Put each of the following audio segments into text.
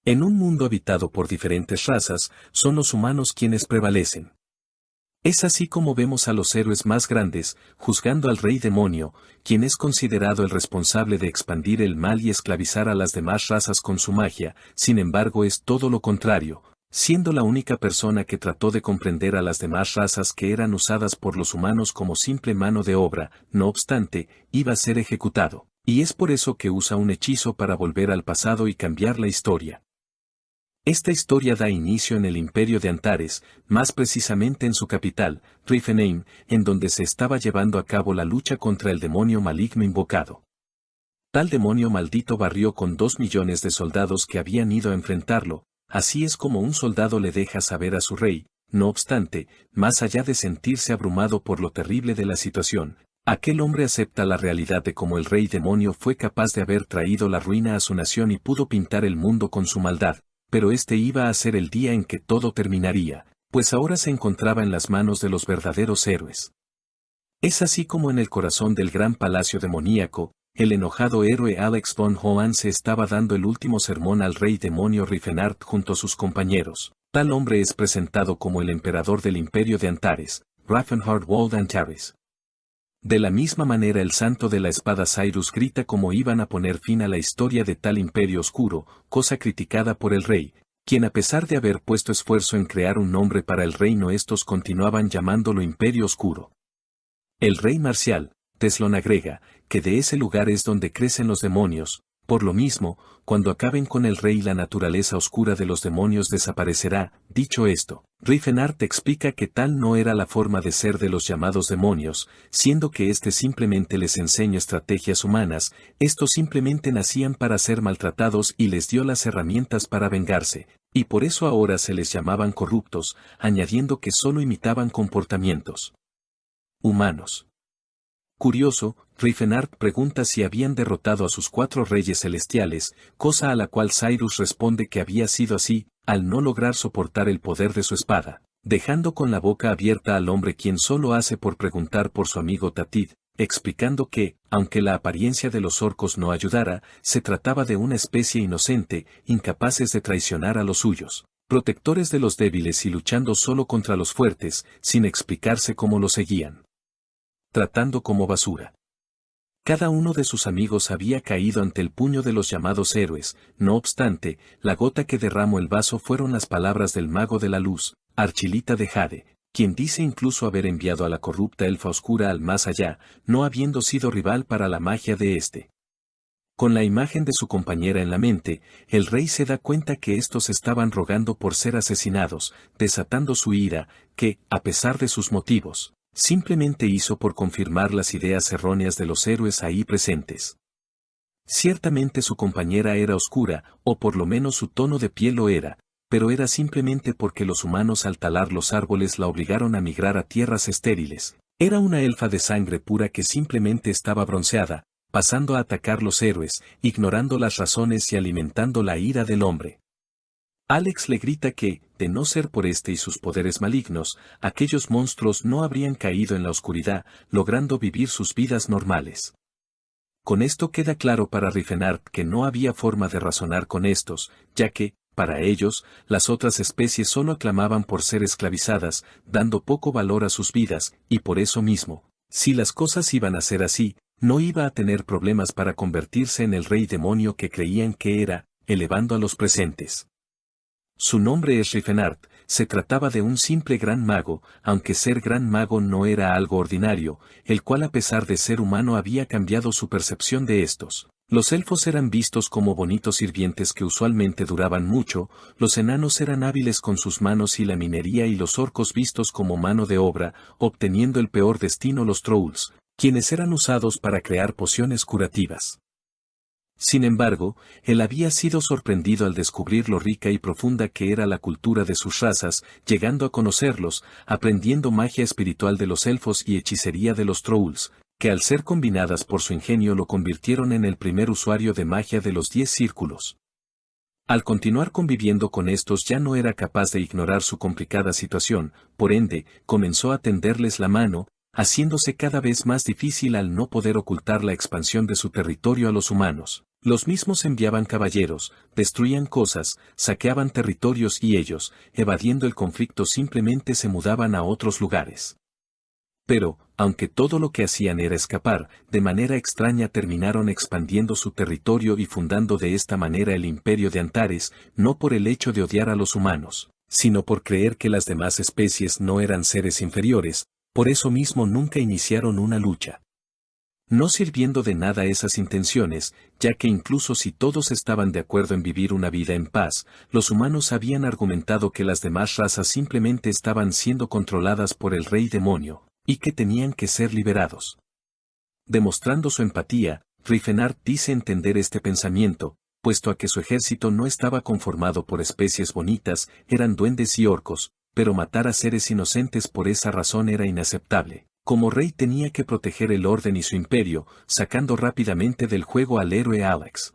En un mundo habitado por diferentes razas, son los humanos quienes prevalecen. Es así como vemos a los héroes más grandes, juzgando al rey demonio, quien es considerado el responsable de expandir el mal y esclavizar a las demás razas con su magia. Sin embargo, es todo lo contrario, siendo la única persona que trató de comprender a las demás razas que eran usadas por los humanos como simple mano de obra. No obstante, iba a ser ejecutado, y es por eso que usa un hechizo para volver al pasado y cambiar la historia. Esta historia da inicio en el imperio de Antares, más precisamente en su capital, Rifenheim, en donde se estaba llevando a cabo la lucha contra el demonio maligno invocado. Tal demonio maldito barrió con 2 millones de soldados que habían ido a enfrentarlo. Así es como un soldado le deja saber a su rey. No obstante, más allá de sentirse abrumado por lo terrible de la situación, aquel hombre acepta la realidad de cómo el rey demonio fue capaz de haber traído la ruina a su nación y pudo pintar el mundo con su maldad. Pero este iba a ser el día en que todo terminaría, pues ahora se encontraba en las manos de los verdaderos héroes. Es así como en el corazón del gran palacio demoníaco, el enojado héroe Alex von Hohan se estaba dando el último sermón al rey demonio Rifenart junto a sus compañeros. Tal hombre es presentado como el emperador del imperio de Antares, Ravenheart Wald Antares. De la misma manera el santo de la espada Cyrus grita cómo iban a poner fin a la historia de tal imperio oscuro, cosa criticada por el rey, quien a pesar de haber puesto esfuerzo en crear un nombre para el reino estos continuaban llamándolo imperio oscuro. El rey marcial, Teslon agrega, que de ese lugar es donde crecen los demonios. Por lo mismo, cuando acaben con el rey la naturaleza oscura de los demonios desaparecerá. Dicho esto, Rifenart explica que tal no era la forma de ser de los llamados demonios, siendo que éste simplemente les enseña estrategias humanas, estos simplemente nacían para ser maltratados y les dio las herramientas para vengarse, y por eso ahora se les llamaban corruptos, añadiendo que solo imitaban comportamientos humanos. Curioso, Rifenart pregunta si habían derrotado a sus 4 reyes celestiales, cosa a la cual Cyrus responde que había sido así, al no lograr soportar el poder de su espada, dejando con la boca abierta al hombre quien solo hace por preguntar por su amigo Tatid, explicando que, aunque la apariencia de los orcos no ayudara, se trataba de una especie inocente, incapaces de traicionar a los suyos, protectores de los débiles y luchando solo contra los fuertes, sin explicarse cómo lo seguían, tratando como basura. Cada uno de sus amigos había caído ante el puño de los llamados héroes. No obstante, la gota que derramó el vaso fueron las palabras del mago de la luz, Archilita de Jade, quien dice incluso haber enviado a la corrupta elfa oscura al más allá, no habiendo sido rival para la magia de éste. Con la imagen de su compañera en la mente, el rey se da cuenta que estos estaban rogando por ser asesinados, desatando su ira, que, a pesar de sus motivos, simplemente hizo por confirmar las ideas erróneas de los héroes ahí presentes. Ciertamente su compañera era oscura, o por lo menos su tono de piel lo era, pero era simplemente porque los humanos al talar los árboles la obligaron a migrar a tierras estériles. Era una elfa de sangre pura que simplemente estaba bronceada, pasando a atacar los héroes, ignorando las razones y alimentando la ira del hombre. Alex le grita que, de no ser por este y sus poderes malignos, aquellos monstruos no habrían caído en la oscuridad, logrando vivir sus vidas normales. Con esto queda claro para Rifenart que no había forma de razonar con estos, ya que, para ellos, las otras especies solo aclamaban por ser esclavizadas, dando poco valor a sus vidas, y por eso mismo, si las cosas iban a ser así, no iba a tener problemas para convertirse en el rey demonio que creían que era, elevando a los presentes. Su nombre es Rifenart, se trataba de un simple gran mago, aunque ser gran mago no era algo ordinario, el cual a pesar de ser humano había cambiado su percepción de estos. Los elfos eran vistos como bonitos sirvientes que usualmente duraban mucho, los enanos eran hábiles con sus manos y la minería y los orcos vistos como mano de obra, obteniendo el peor destino los trolls, quienes eran usados para crear pociones curativas. Sin embargo, él había sido sorprendido al descubrir lo rica y profunda que era la cultura de sus razas, llegando a conocerlos, aprendiendo magia espiritual de los elfos y hechicería de los trolls, que al ser combinadas por su ingenio lo convirtieron en el primer usuario de magia de los 10 círculos. Al continuar conviviendo con estos ya no era capaz de ignorar su complicada situación, por ende, comenzó a tenderles la mano, haciéndose cada vez más difícil al no poder ocultar la expansión de su territorio a los humanos. Los mismos enviaban caballeros, destruían cosas, saqueaban territorios y ellos, evadiendo el conflicto simplemente se mudaban a otros lugares. Pero, aunque todo lo que hacían era escapar, de manera extraña terminaron expandiendo su territorio y fundando de esta manera el imperio de Antares, no por el hecho de odiar a los humanos, sino por creer que las demás especies no eran seres inferiores, por eso mismo nunca iniciaron una lucha. No sirviendo de nada esas intenciones, ya que incluso si todos estaban de acuerdo en vivir una vida en paz, los humanos habían argumentado que las demás razas simplemente estaban siendo controladas por el rey demonio, y que tenían que ser liberados. Demostrando su empatía, Riefenstahl dice entender este pensamiento, puesto a que su ejército no estaba conformado por especies bonitas, eran duendes y orcos, pero matar a seres inocentes por esa razón era inaceptable. Como rey tenía que proteger el orden y su imperio, sacando rápidamente del juego al héroe Alex.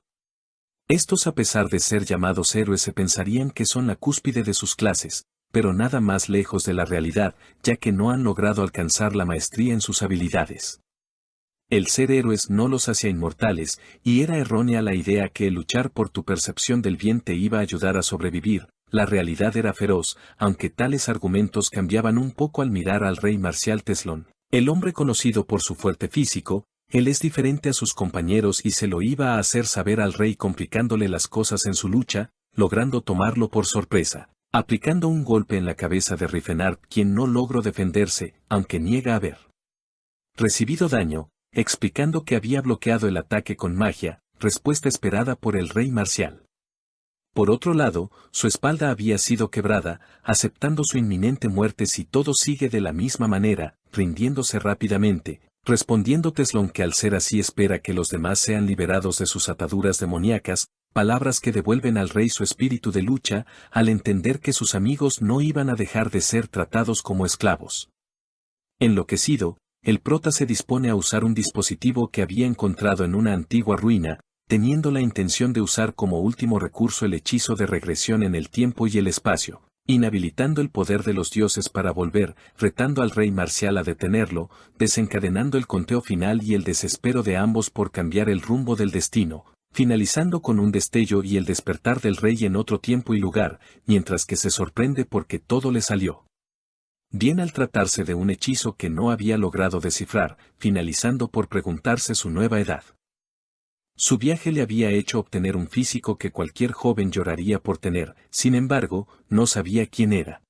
Estos, a pesar de ser llamados héroes, se pensarían que son la cúspide de sus clases, pero nada más lejos de la realidad, ya que no han logrado alcanzar la maestría en sus habilidades. El ser héroes no los hacía inmortales, y era errónea la idea que el luchar por tu percepción del bien te iba a ayudar a sobrevivir. La realidad era feroz, aunque tales argumentos cambiaban un poco al mirar al rey marcial Teslón. El hombre conocido por su fuerte físico, él es diferente a sus compañeros y se lo iba a hacer saber al rey complicándole las cosas en su lucha, logrando tomarlo por sorpresa, aplicando un golpe en la cabeza de Riefenstahl, quien no logró defenderse, aunque niega haber recibido daño, explicando que había bloqueado el ataque con magia, respuesta esperada por el rey marcial. Por otro lado, su espalda había sido quebrada, aceptando su inminente muerte si todo sigue de la misma manera, rindiéndose rápidamente, respondiendo Teslón que al ser así espera que los demás sean liberados de sus ataduras demoníacas, palabras que devuelven al rey su espíritu de lucha, al entender que sus amigos no iban a dejar de ser tratados como esclavos. Enloquecido, el prota se dispone a usar un dispositivo que había encontrado en una antigua ruina, teniendo la intención de usar como último recurso el hechizo de regresión en el tiempo y el espacio, inhabilitando el poder de los dioses para volver, retando al rey marcial a detenerlo, desencadenando el conteo final y el desespero de ambos por cambiar el rumbo del destino, finalizando con un destello y el despertar del rey en otro tiempo y lugar, mientras que se sorprende porque todo le salió bien al tratarse de un hechizo que no había logrado descifrar, finalizando por preguntarse su nueva edad. Su viaje le había hecho obtener un físico que cualquier joven lloraría por tener, sin embargo, no sabía quién era.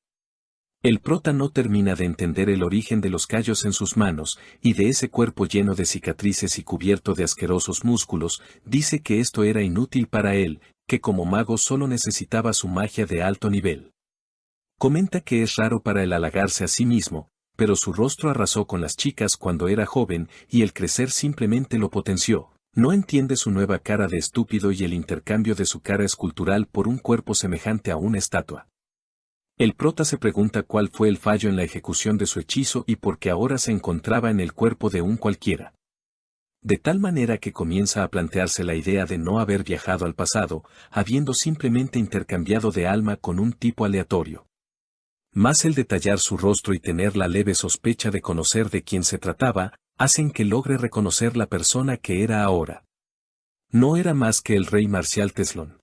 El prota no termina de entender el origen de los callos en sus manos, y de ese cuerpo lleno de cicatrices y cubierto de asquerosos músculos, dice que esto era inútil para él, que como mago solo necesitaba su magia de alto nivel. Comenta que es raro para él halagarse a sí mismo, pero su rostro arrasó con las chicas cuando era joven y el crecer simplemente lo potenció. No entiende su nueva cara de estúpido y el intercambio de su cara escultural por un cuerpo semejante a una estatua. El prota se pregunta cuál fue el fallo en la ejecución de su hechizo y por qué ahora se encontraba en el cuerpo de un cualquiera. De tal manera que comienza a plantearse la idea de no haber viajado al pasado, habiendo simplemente intercambiado de alma con un tipo aleatorio. Más el detallar su rostro y tener la leve sospecha de conocer de quién se trataba, hacen que logre reconocer la persona que era ahora. No era más que el rey marcial Teslón.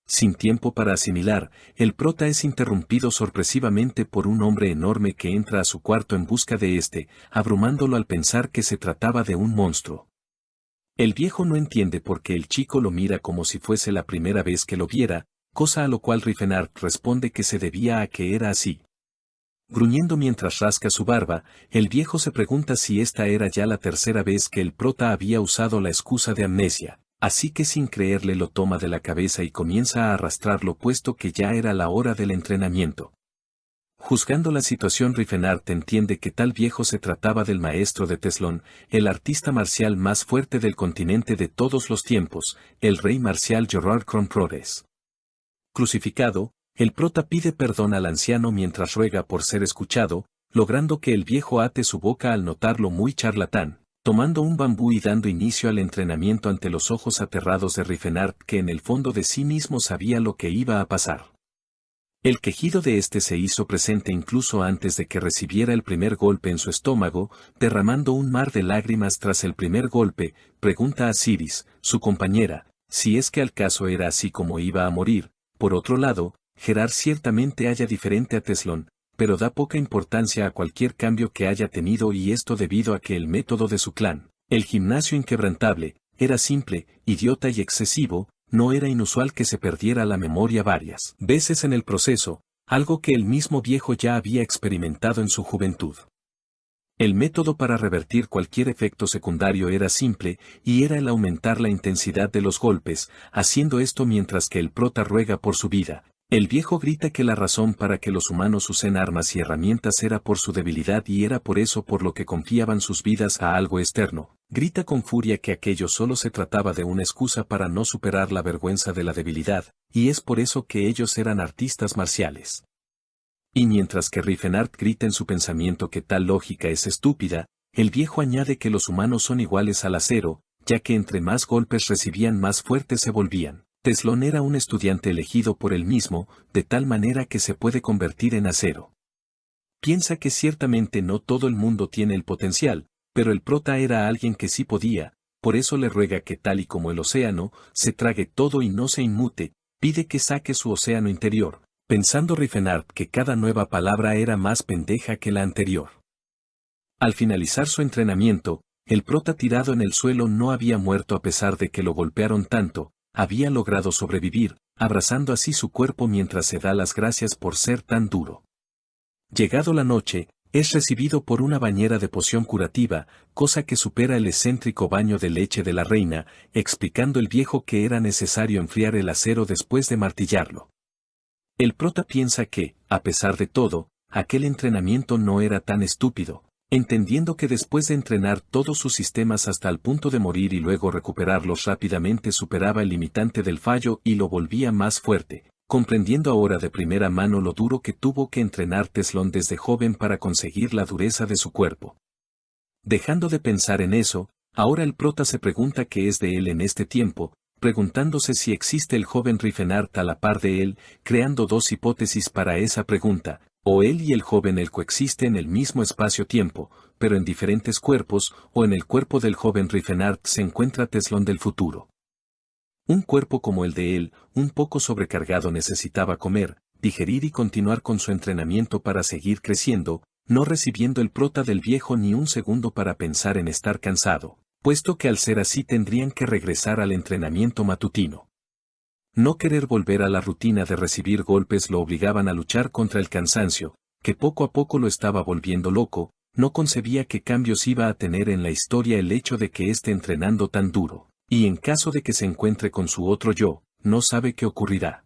Sin tiempo para asimilar, el prota es interrumpido sorpresivamente por un hombre enorme que entra a su cuarto en busca de este, abrumándolo al pensar que se trataba de un monstruo. El viejo no entiende por qué el chico lo mira como si fuese la primera vez que lo viera, cosa a lo cual Riefenstahl responde que se debía a que era así. Gruñendo mientras rasca su barba, el viejo se pregunta si esta era ya la tercera vez que el prota había usado la excusa de amnesia, así que sin creerle lo toma de la cabeza y comienza a arrastrarlo puesto que ya era la hora del entrenamiento. Juzgando la situación, Riefenstahl entiende que tal viejo se trataba del maestro de Teslón, el artista marcial más fuerte del continente de todos los tiempos, el rey marcial Gerard Kronprodes. Crucificado, el prota pide perdón al anciano mientras ruega por ser escuchado, logrando que el viejo ate su boca al notarlo muy charlatán, tomando un bambú y dando inicio al entrenamiento ante los ojos aterrados de Riefenstahl que en el fondo de sí mismo sabía lo que iba a pasar. El quejido de este se hizo presente incluso antes de que recibiera el primer golpe en su estómago, derramando un mar de lágrimas tras el primer golpe, pregunta a Siris, su compañera, si es que al caso era así como iba a morir. Por otro lado, Gerard ciertamente halla diferente a Teslón, pero da poca importancia a cualquier cambio que haya tenido y esto debido a que el método de su clan, el gimnasio inquebrantable, era simple, idiota y excesivo. No era inusual que se perdiera la memoria varias veces en el proceso, algo que el mismo viejo ya había experimentado en su juventud. El método para revertir cualquier efecto secundario era simple, y era el aumentar la intensidad de los golpes, haciendo esto mientras que el prota ruega por su vida. El viejo grita que la razón para que los humanos usen armas y herramientas era por su debilidad y era por eso por lo que confiaban sus vidas a algo externo. Grita con furia que aquello solo se trataba de una excusa para no superar la vergüenza de la debilidad, y es por eso que ellos eran artistas marciales. Y mientras que Riefenard grita en su pensamiento que tal lógica es estúpida, el viejo añade que los humanos son iguales al acero, ya que entre más golpes recibían más fuertes se volvían. Teslón era un estudiante elegido por él mismo, de tal manera que se puede convertir en acero. Piensa que ciertamente no todo el mundo tiene el potencial, pero el prota era alguien que sí podía, por eso le ruega que tal y como el océano, se trague todo y no se inmute, pide que saque su océano interior, pensando Riefenard que cada nueva palabra era más pendeja que la anterior. Al finalizar su entrenamiento, el prota tirado en el suelo no había muerto a pesar de que lo golpearon tanto, había logrado sobrevivir, abrazando así su cuerpo mientras se da las gracias por ser tan duro. Llegado la noche, es recibido por una bañera de poción curativa, cosa que supera el excéntrico baño de leche de la reina, explicando el viejo que era necesario enfriar el acero después de martillarlo. El prota piensa que, a pesar de todo, aquel entrenamiento no era tan estúpido, entendiendo que después de entrenar todos sus sistemas hasta el punto de morir y luego recuperarlos rápidamente superaba el limitante del fallo y lo volvía más fuerte, comprendiendo ahora de primera mano lo duro que tuvo que entrenar Teslón desde joven para conseguir la dureza de su cuerpo. Dejando de pensar en eso, ahora el prota se pregunta qué es de él en este tiempo, preguntándose si existe el joven Riefenard a la par de él, creando dos hipótesis para esa pregunta. O él y el joven él coexisten en el mismo espacio-tiempo, pero en diferentes cuerpos, o en el cuerpo del joven Riefenard se encuentra Teslón del futuro. Un cuerpo como el de él, un poco sobrecargado necesitaba comer, digerir y continuar con su entrenamiento para seguir creciendo, no recibiendo el prota del viejo ni un segundo para pensar en estar cansado, puesto que al ser así tendrían que regresar al entrenamiento matutino. No querer volver a la rutina de recibir golpes lo obligaban a luchar contra el cansancio, que poco a poco lo estaba volviendo loco, no concebía qué cambios iba a tener en la historia el hecho de que esté entrenando tan duro, y en caso de que se encuentre con su otro yo, no sabe qué ocurrirá.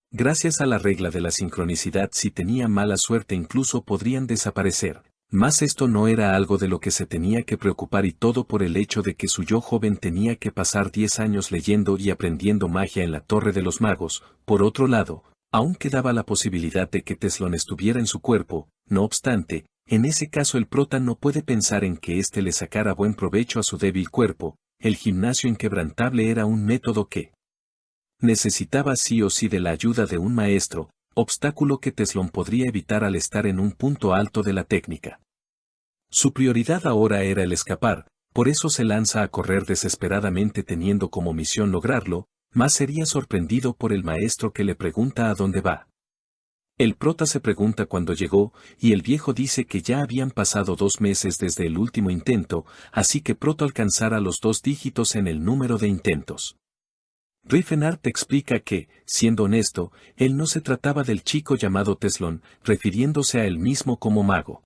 Gracias a la regla de la sincronicidad si tenía mala suerte incluso podrían desaparecer. Mas esto no era algo de lo que se tenía que preocupar y todo por el hecho de que su yo joven tenía que pasar 10 años leyendo y aprendiendo magia en la Torre de los Magos. Por otro lado, aún quedaba la posibilidad de que Teslón estuviera en su cuerpo, no obstante, en ese caso el prota no puede pensar en que éste le sacara buen provecho a su débil cuerpo. El gimnasio inquebrantable era un método que necesitaba sí o sí de la ayuda de un maestro, obstáculo que Teslón podría evitar al estar en un punto alto de la técnica. Su prioridad ahora era el escapar, por eso se lanza a correr desesperadamente teniendo como misión lograrlo, mas sería sorprendido por el maestro que le pregunta a dónde va. El prota se pregunta cuándo llegó, y el viejo dice que ya habían pasado 2 meses desde el último intento, así que pronto alcanzará los 2 dígitos en el número de intentos. Riefenard explica que, siendo honesto, él no se trataba del chico llamado Teslón, refiriéndose a él mismo como mago.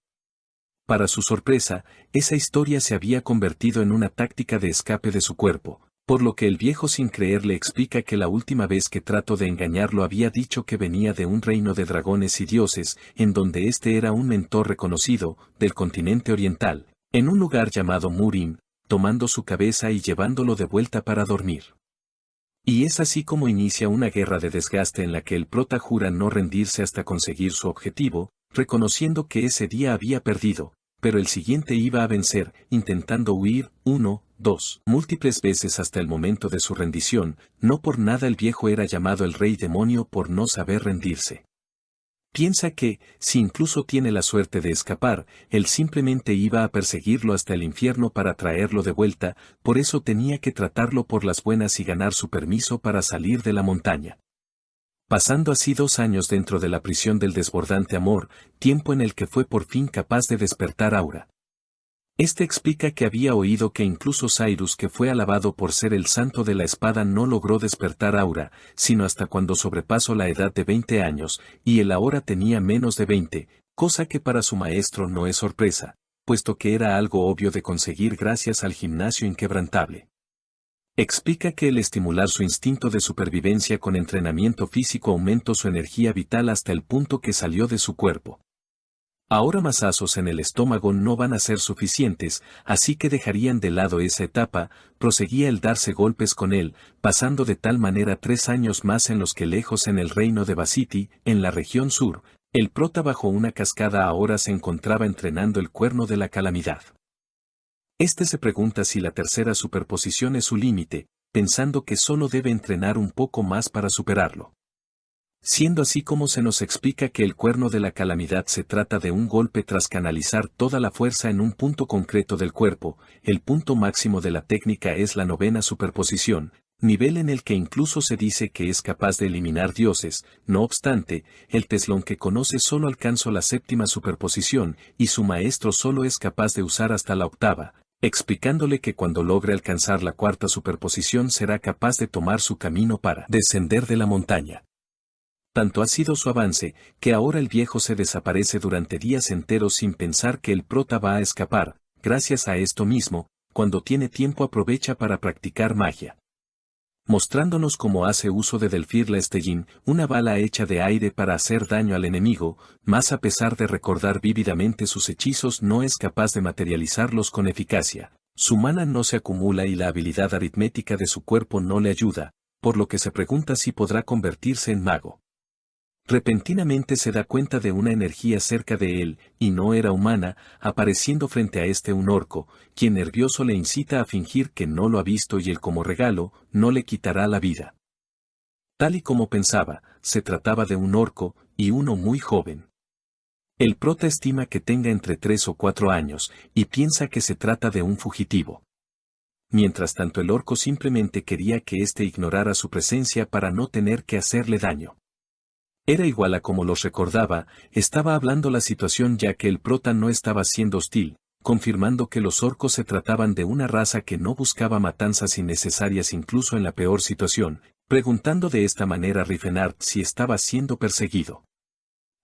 Para su sorpresa, esa historia se había convertido en una táctica de escape de su cuerpo, por lo que el viejo sin creer le explica que la última vez que trató de engañarlo había dicho que venía de un reino de dragones y dioses, en donde este era un mentor reconocido, del continente oriental, en un lugar llamado Murim, tomando su cabeza y llevándolo de vuelta para dormir. Y es así como inicia una guerra de desgaste en la que el prota jura no rendirse hasta conseguir su objetivo, reconociendo que ese día había perdido, pero el siguiente iba a vencer, intentando huir, 1, 2, múltiples veces hasta el momento de su rendición. No por nada el viejo era llamado el rey demonio por no saber rendirse. Piensa que, si incluso tiene la suerte de escapar, él simplemente iba a perseguirlo hasta el infierno para traerlo de vuelta, por eso tenía que tratarlo por las buenas y ganar su permiso para salir de la montaña. Pasando así 2 años dentro de la prisión del desbordante amor, tiempo en el que fue por fin capaz de despertar Aura. Este explica que había oído que incluso Cyrus, que fue alabado por ser el santo de la espada, no logró despertar Aura, sino hasta cuando sobrepasó la edad de 20 años, y él ahora tenía menos de 20, cosa que para su maestro no es sorpresa, puesto que era algo obvio de conseguir gracias al gimnasio inquebrantable. Explica que el estimular su instinto de supervivencia con entrenamiento físico aumentó su energía vital hasta el punto que salió de su cuerpo. Ahora mazazos en el estómago no van a ser suficientes, así que dejarían de lado esa etapa, proseguía el darse golpes con él, pasando de tal manera 3 años más en los que lejos en el reino de Basiti, en la región sur, el prota bajo una cascada ahora se encontraba entrenando el cuerno de la calamidad. Este se pregunta si la tercera superposición es su límite, pensando que solo debe entrenar un poco más para superarlo. Siendo así como se nos explica que el cuerno de la calamidad se trata de un golpe tras canalizar toda la fuerza en un punto concreto del cuerpo, el punto máximo de la técnica es la 9ª superposición, nivel en el que incluso se dice que es capaz de eliminar dioses. No obstante, el Teslón que conoce solo alcanzó la 7ª superposición, y su maestro solo es capaz de usar hasta la 8ª, explicándole que cuando logre alcanzar la 4ª superposición será capaz de tomar su camino para descender de la montaña. Tanto ha sido su avance, que ahora el viejo se desaparece durante días enteros sin pensar que el prota va a escapar. Gracias a esto mismo, cuando tiene tiempo aprovecha para practicar magia. Mostrándonos cómo hace uso de Delfir la Estellín, una bala hecha de aire para hacer daño al enemigo, mas a pesar de recordar vívidamente sus hechizos no es capaz de materializarlos con eficacia. Su mana no se acumula y la habilidad aritmética de su cuerpo no le ayuda, por lo que se pregunta si podrá convertirse en mago. Repentinamente se da cuenta de una energía cerca de él, y no era humana, apareciendo frente a un orco, quien nervioso le incita a fingir que no lo ha visto y él como regalo, no le quitará la vida. Tal y como pensaba, se trataba de un orco, y uno muy joven. El prota estima que tenga entre 3 o 4 años, y piensa que se trata de un fugitivo. Mientras tanto el orco simplemente quería que éste ignorara su presencia para no tener que hacerle daño. Era igual a como los recordaba, estaba hablando la situación ya que el prota no estaba siendo hostil, confirmando que los orcos se trataban de una raza que no buscaba matanzas innecesarias incluso en la peor situación, preguntando de esta manera a Rifenard si estaba siendo perseguido.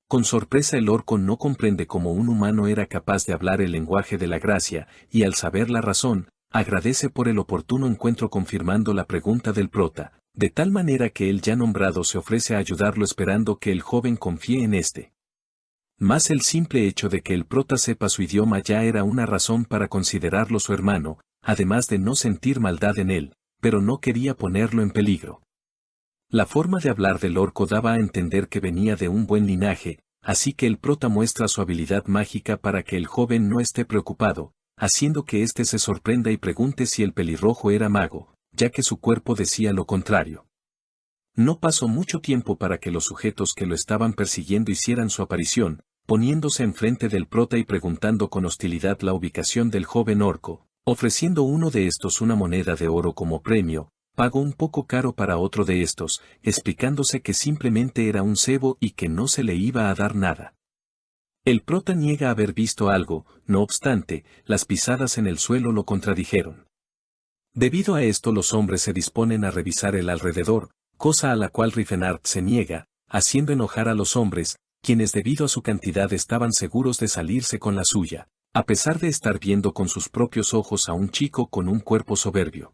Con sorpresa el orco no comprende cómo un humano era capaz de hablar el lenguaje de la gracia, y al saber la razón, agradece por el oportuno encuentro confirmando la pregunta del prota, de tal manera que el ya nombrado se ofrece a ayudarlo esperando que el joven confíe en este. Mas el simple hecho de que el prota sepa su idioma ya era una razón para considerarlo su hermano, además de no sentir maldad en él, pero no quería ponerlo en peligro. La forma de hablar del orco daba a entender que venía de un buen linaje, así que el prota muestra su habilidad mágica para que el joven no esté preocupado, haciendo que éste se sorprenda y pregunte si el pelirrojo era mago, ya que su cuerpo decía lo contrario. No pasó mucho tiempo para que los sujetos que lo estaban persiguiendo hicieran su aparición, poniéndose enfrente del prota y preguntando con hostilidad la ubicación del joven orco, ofreciendo uno de estos una moneda de oro como premio, pagó un poco caro para otro de estos, explicándose que simplemente era un cebo y que no se le iba a dar nada. El prota niega haber visto algo, no obstante, las pisadas en el suelo lo contradijeron. Debido a esto los hombres se disponen a revisar el alrededor, cosa a la cual Rifenard se niega, haciendo enojar a los hombres, quienes debido a su cantidad estaban seguros de salirse con la suya, a pesar de estar viendo con sus propios ojos a un chico con un cuerpo soberbio.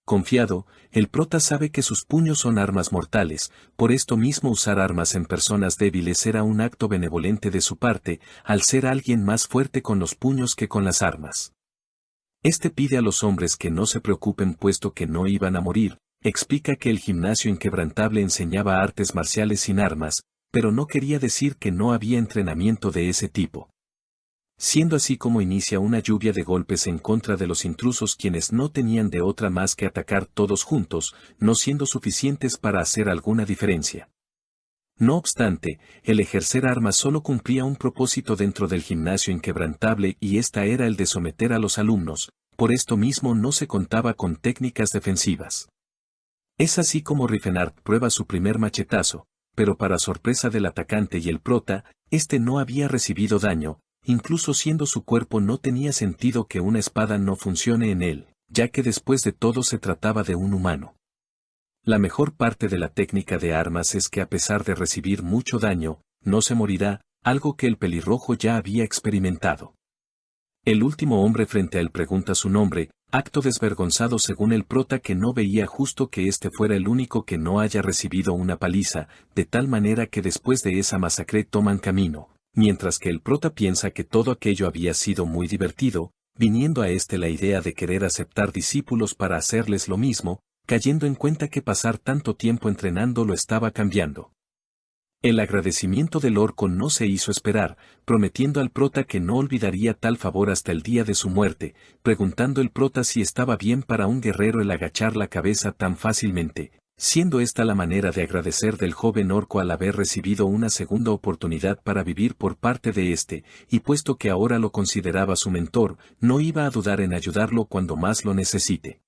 Confiado, el prota sabe que sus puños son armas mortales, por esto mismo usar armas en personas débiles era un acto benevolente de su parte, al ser alguien más fuerte con los puños que con las armas. Este pide a los hombres que no se preocupen puesto que no iban a morir, explica que el gimnasio inquebrantable enseñaba artes marciales sin armas, pero no quería decir que no había entrenamiento de ese tipo. Siendo así como inicia una lluvia de golpes en contra de los intrusos quienes no tenían de otra más que atacar todos juntos, no siendo suficientes para hacer alguna diferencia. No obstante, el ejercer armas solo cumplía un propósito dentro del gimnasio inquebrantable y esta era el de someter a los alumnos, por esto mismo no se contaba con técnicas defensivas. Es así como Riefenstahl prueba su primer machetazo, pero para sorpresa del atacante y el prota, este no había recibido daño, incluso siendo su cuerpo no tenía sentido que una espada no funcione en él, ya que después de todo se trataba de un humano. La mejor parte de la técnica de armas es que a pesar de recibir mucho daño, no se morirá, algo que el pelirrojo ya había experimentado. El último hombre frente a él pregunta su nombre, acto desvergonzado según el prota que no veía justo que este fuera el único que no haya recibido una paliza, de tal manera que después de esa masacre toman camino, mientras que el prota piensa que todo aquello había sido muy divertido, viniendo a este la idea de querer aceptar discípulos para hacerles lo mismo, cayendo en cuenta que pasar tanto tiempo entrenando lo estaba cambiando. El agradecimiento del orco no se hizo esperar, prometiendo al prota que no olvidaría tal favor hasta el día de su muerte, preguntando el prota si estaba bien para un guerrero el agachar la cabeza tan fácilmente, siendo esta la manera de agradecer del joven orco al haber recibido una segunda oportunidad para vivir por parte de éste, y puesto que ahora lo consideraba su mentor, no iba a dudar en ayudarlo cuando más lo necesite.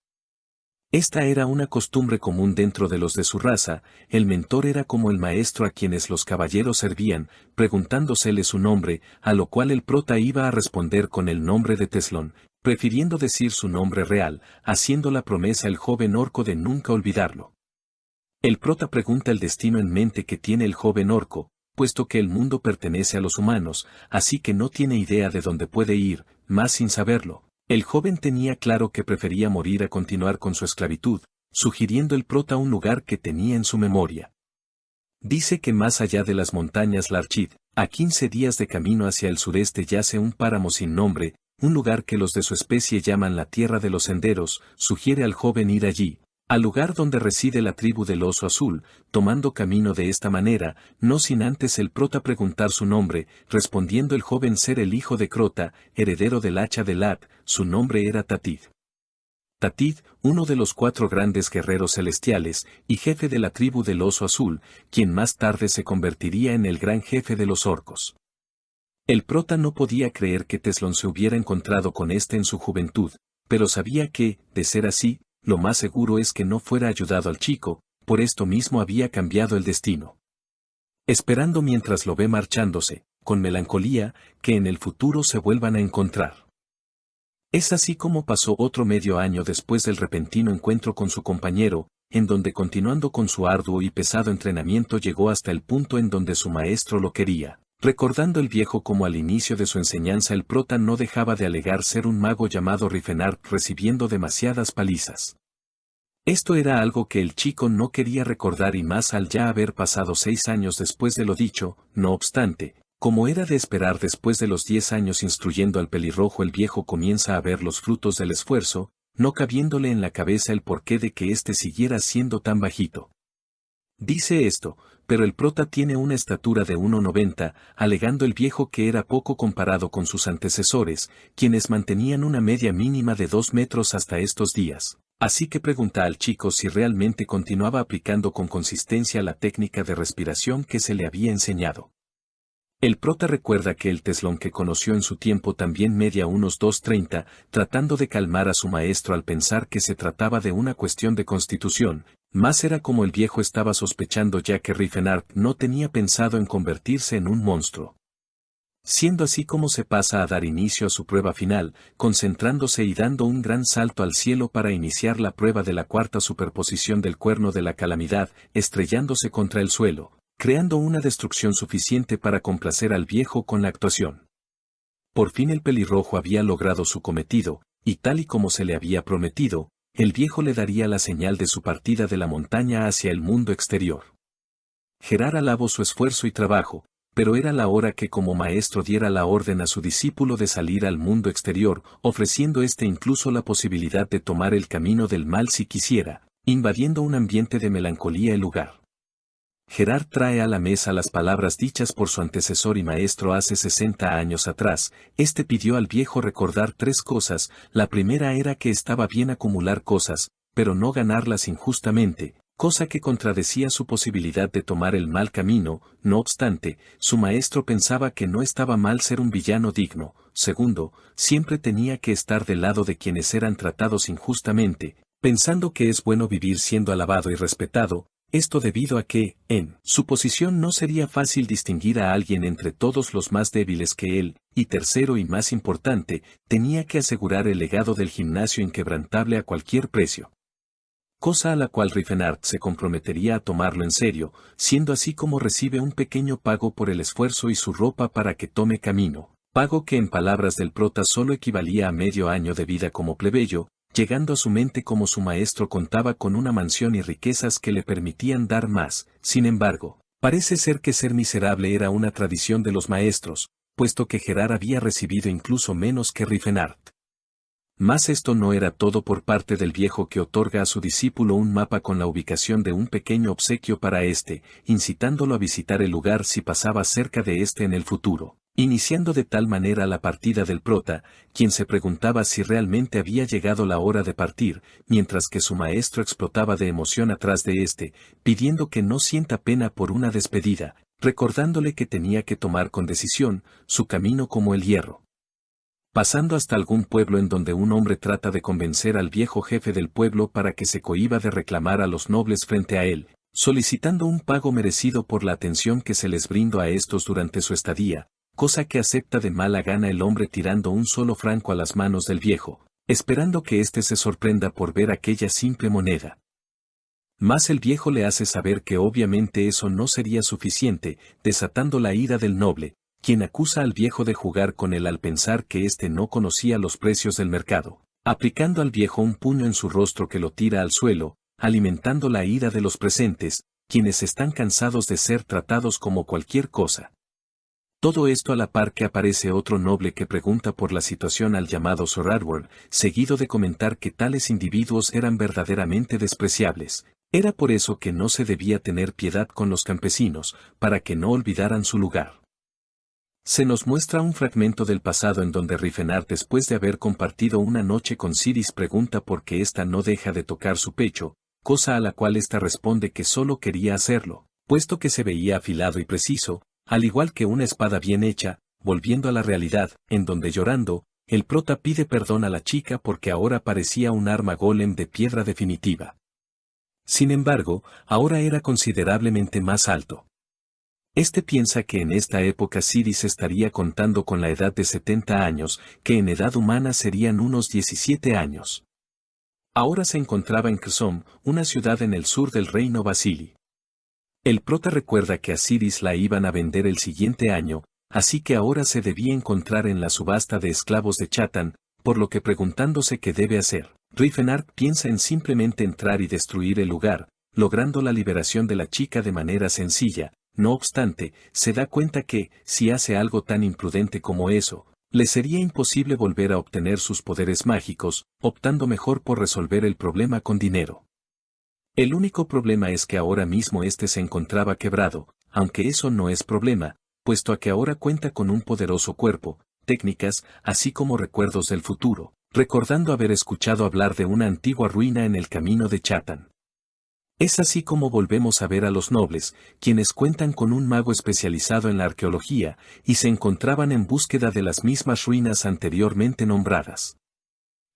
Esta era una costumbre común dentro de los de su raza, el mentor era como el maestro a quienes los caballeros servían, preguntándosele su nombre, a lo cual el prota iba a responder con el nombre de Teslón, prefiriendo decir su nombre real, haciendo la promesa el joven orco de nunca olvidarlo. El prota pregunta el destino en mente que tiene el joven orco, puesto que el mundo pertenece a los humanos, así que no tiene idea de dónde puede ir, más sin saberlo. El joven tenía claro que prefería morir a continuar con su esclavitud, sugiriendo el prota un lugar que tenía en su memoria. Dice que más allá de las montañas Larchid, a 15 días de camino hacia el sureste yace un páramo sin nombre, un lugar que los de su especie llaman la Tierra de los Senderos, sugiere al joven ir allí, al lugar donde reside la tribu del oso azul, tomando camino de esta manera, no sin antes el prota preguntar su nombre, respondiendo el joven ser el hijo de Crota, heredero del hacha de Lat, su nombre era Tatid. Tatid, uno de los 4 grandes guerreros celestiales, y jefe de la tribu del oso azul, quien más tarde se convertiría en el gran jefe de los orcos. El prota no podía creer que Teslón se hubiera encontrado con este en su juventud, pero sabía que, de ser así, lo más seguro es que no fuera ayudado al chico, por esto mismo había cambiado el destino. Esperando mientras lo ve marchándose, con melancolía, que en el futuro se vuelvan a encontrar. Es así como pasó otro medio año después del repentino encuentro con su compañero, en donde continuando con su arduo y pesado entrenamiento llegó hasta el punto en donde su maestro lo quería. Recordando el viejo como al inicio de su enseñanza el prota no dejaba de alegar ser un mago llamado Riefenstahl recibiendo demasiadas palizas. Esto era algo que el chico no quería recordar y más al ya haber pasado 6 años después de lo dicho, no obstante, como era de esperar después de los 10 años instruyendo al pelirrojo el viejo comienza a ver los frutos del esfuerzo, no cabiéndole en la cabeza el porqué de que éste siguiera siendo tan bajito. Dice esto, pero el prota tiene una estatura de 1,90, alegando el viejo que era poco comparado con sus antecesores, quienes mantenían una media mínima de 2 metros hasta estos días. Así que pregunta al chico si realmente continuaba aplicando con consistencia la técnica de respiración que se le había enseñado. El prota recuerda que el Teslón que conoció en su tiempo también media unos 2,30, tratando de calmar a su maestro al pensar que se trataba de una cuestión de constitución, más era como el viejo estaba sospechando ya que Riefenstahl no tenía pensado en convertirse en un monstruo. Siendo así como se pasa a dar inicio a su prueba final, concentrándose y dando un gran salto al cielo para iniciar la prueba de la 4ª superposición del cuerno de la calamidad, estrellándose contra el suelo, creando una destrucción suficiente para complacer al viejo con la actuación. Por fin el pelirrojo había logrado su cometido, y tal y como se le había prometido, el viejo le daría la señal de su partida de la montaña hacia el mundo exterior. Gerar alabó su esfuerzo y trabajo, pero era la hora que como maestro diera la orden a su discípulo de salir al mundo exterior, ofreciendo incluso la posibilidad de tomar el camino del mal si quisiera, invadiendo un ambiente de melancolía el lugar. Gerard trae a la mesa las palabras dichas por su antecesor y maestro hace 60 años atrás. Este pidió al viejo recordar 3 cosas, la primera era que estaba bien acumular cosas, pero no ganarlas injustamente, cosa que contradecía su posibilidad de tomar el mal camino. No obstante, su maestro pensaba que no estaba mal ser un villano digno. Segundo, siempre tenía que estar del lado de quienes eran tratados injustamente, pensando que es bueno vivir siendo alabado y respetado, esto debido a que, en su posición no sería fácil distinguir a alguien entre todos los más débiles que él, y tercero y más importante, tenía que asegurar el legado del gimnasio inquebrantable a cualquier precio. Cosa a la cual Riefenstahl se comprometería a tomarlo en serio, siendo así como recibe un pequeño pago por el esfuerzo y su ropa para que tome camino, pago que en palabras del prota solo equivalía a medio año de vida como plebeyo, llegando a su mente como su maestro contaba con una mansión y riquezas que le permitían dar más. Sin embargo, parece ser que ser miserable era una tradición de los maestros, puesto que Gerard había recibido incluso menos que Riefenstahl. Mas esto no era todo por parte del viejo, que otorga a su discípulo un mapa con la ubicación de un pequeño obsequio para éste, incitándolo a visitar el lugar si pasaba cerca de éste en el futuro, iniciando de tal manera la partida del prota, quien se preguntaba si realmente había llegado la hora de partir, mientras que su maestro explotaba de emoción atrás de éste, pidiendo que no sienta pena por una despedida, recordándole que tenía que tomar con decisión su camino como el hierro. Pasando hasta algún pueblo en donde un hombre trata de convencer al viejo jefe del pueblo para que se cohíba de reclamar a los nobles frente a él, solicitando un pago merecido por la atención que se les brindó a estos durante su estadía, cosa que acepta de mala gana el hombre tirando un solo franco a las manos del viejo, esperando que éste se sorprenda por ver aquella simple moneda. Mas el viejo le hace saber que obviamente eso no sería suficiente, desatando la ira del noble, quien acusa al viejo de jugar con él al pensar que éste no conocía los precios del mercado, aplicando al viejo un puño en su rostro que lo tira al suelo, alimentando la ira de los presentes, quienes están cansados de ser tratados como cualquier cosa. Todo esto a la par que aparece otro noble que pregunta por la situación al llamado Sir Edward, seguido de comentar que tales individuos eran verdaderamente despreciables. Era por eso que no se debía tener piedad con los campesinos, para que no olvidaran su lugar. Se nos muestra un fragmento del pasado en donde Riefenstahl, después de haber compartido una noche con Siris, pregunta por qué ésta no deja de tocar su pecho, cosa a la cual ésta responde que solo quería hacerlo, puesto que se veía afilado y preciso, al igual que una espada bien hecha, volviendo a la realidad, en donde llorando, el prota pide perdón a la chica porque ahora parecía un arma golem de piedra definitiva. Sin embargo, ahora era considerablemente más alto. Este piensa que en esta época Siris estaría contando con la edad de 70 años, que en edad humana serían unos 17 años. Ahora se encontraba en Kherson, una ciudad en el sur del reino Vasili. El prota recuerda que a Siris la iban a vender el siguiente año, así que ahora se debía encontrar en la subasta de esclavos de Chatan, por lo que preguntándose qué debe hacer, Riefenstahl piensa en simplemente entrar y destruir el lugar, logrando la liberación de la chica de manera sencilla. No obstante, se da cuenta que, si hace algo tan imprudente como eso, le sería imposible volver a obtener sus poderes mágicos, optando mejor por resolver el problema con dinero. El único problema es que ahora mismo este se encontraba quebrado, aunque eso no es problema, puesto a que ahora cuenta con un poderoso cuerpo, técnicas, así como recuerdos del futuro, recordando haber escuchado hablar de una antigua ruina en el camino de Chatan. Es así como volvemos a ver a los nobles, quienes cuentan con un mago especializado en la arqueología, y se encontraban en búsqueda de las mismas ruinas anteriormente nombradas.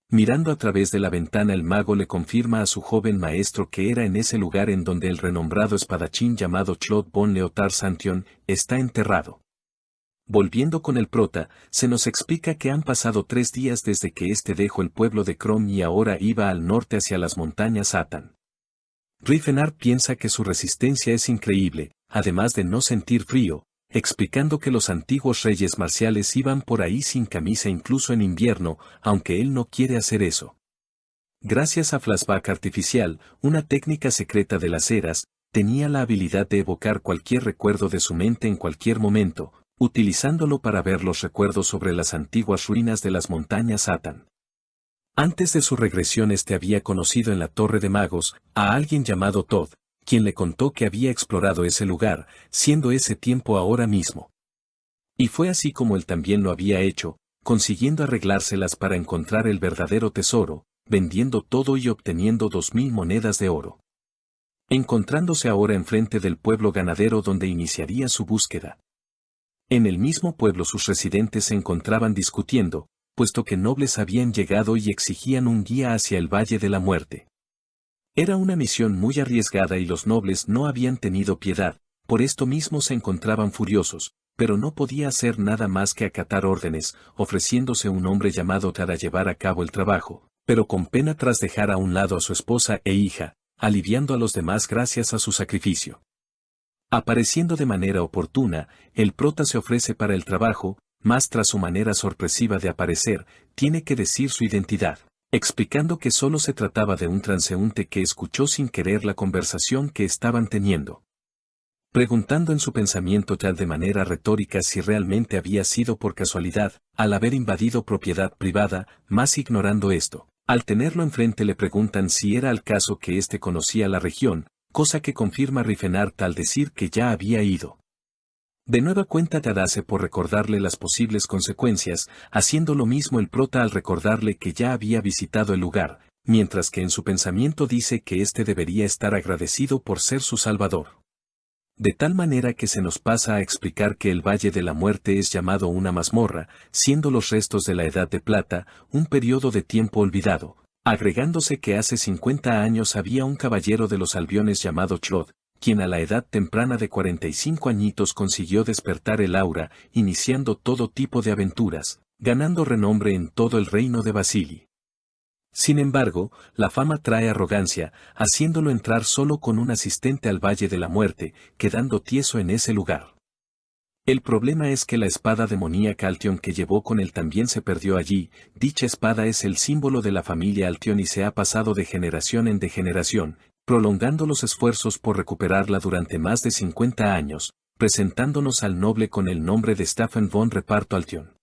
Mirando a través de la ventana, el mago le confirma a su joven maestro que era en ese lugar en donde el renombrado espadachín llamado Claude von Leotard Santion está enterrado. Volviendo con el prota, se nos explica que han pasado 3 días desde que éste dejó el pueblo de Crom y ahora iba al norte hacia las montañas Atan. Riefenstahl piensa que su resistencia es increíble, además de no sentir frío, explicando que los antiguos reyes marciales iban por ahí sin camisa incluso en invierno, aunque él no quiere hacer eso. Gracias a Flashback Artificial, una técnica secreta de las eras, tenía la habilidad de evocar cualquier recuerdo de su mente en cualquier momento, utilizándolo para ver los recuerdos sobre las antiguas ruinas de las montañas Atan. Antes de su regresión había conocido en la Torre de Magos a alguien llamado Todd, quien le contó que había explorado ese lugar, siendo ese tiempo ahora mismo. Y fue así como él también lo había hecho, consiguiendo arreglárselas para encontrar el verdadero tesoro, vendiendo todo y obteniendo 2000 monedas de oro. encontrándose ahora enfrente del pueblo ganadero donde iniciaría su búsqueda. En el mismo pueblo sus residentes se encontraban discutiendo, puesto que nobles habían llegado y exigían un guía hacia el Valle de la Muerte. Era una misión muy arriesgada y los nobles no habían tenido piedad, por esto mismo se encontraban furiosos, pero no podía hacer nada más que acatar órdenes, ofreciéndose un hombre llamado para llevar a cabo el trabajo, pero con pena tras dejar a un lado a su esposa e hija, aliviando a los demás gracias a su sacrificio. Apareciendo de manera oportuna, el prota se ofrece para el trabajo, mas tras su manera sorpresiva de aparecer, tiene que decir su identidad, explicando que solo se trataba de un transeúnte que escuchó sin querer la conversación que estaban teniendo. Preguntando en su pensamiento ya de manera retórica si realmente había sido por casualidad, al haber invadido propiedad privada, mas ignorando esto. Al tenerlo enfrente le preguntan si era al caso que éste conocía la región, cosa que confirma Rifenart al decir que ya había ido. De nueva cuenta Tadase por recordarle las posibles consecuencias, haciendo lo mismo el prota al recordarle que ya había visitado el lugar, mientras que en su pensamiento dice que éste debería estar agradecido por ser su salvador. De tal manera que se nos pasa a explicar que el Valle de la Muerte es llamado una mazmorra, siendo los restos de la Edad de Plata, un periodo de tiempo olvidado, agregándose que hace 50 años había un caballero de los Albiones llamado Chlod, quien a la edad temprana de 45 añitos consiguió despertar el aura, iniciando todo tipo de aventuras, ganando renombre en todo el reino de Basili. Sin embargo, la fama trae arrogancia, haciéndolo entrar solo con un asistente al Valle de la Muerte, quedando tieso en ese lugar. El problema es que la espada demoníaca Altion que llevó con él también se perdió allí. Dicha espada es el símbolo de la familia Altion y se ha pasado de generación en generación, prolongando los esfuerzos por recuperarla durante más de 50 años, presentándonos al noble con el nombre de Staffen von Reparto Altion.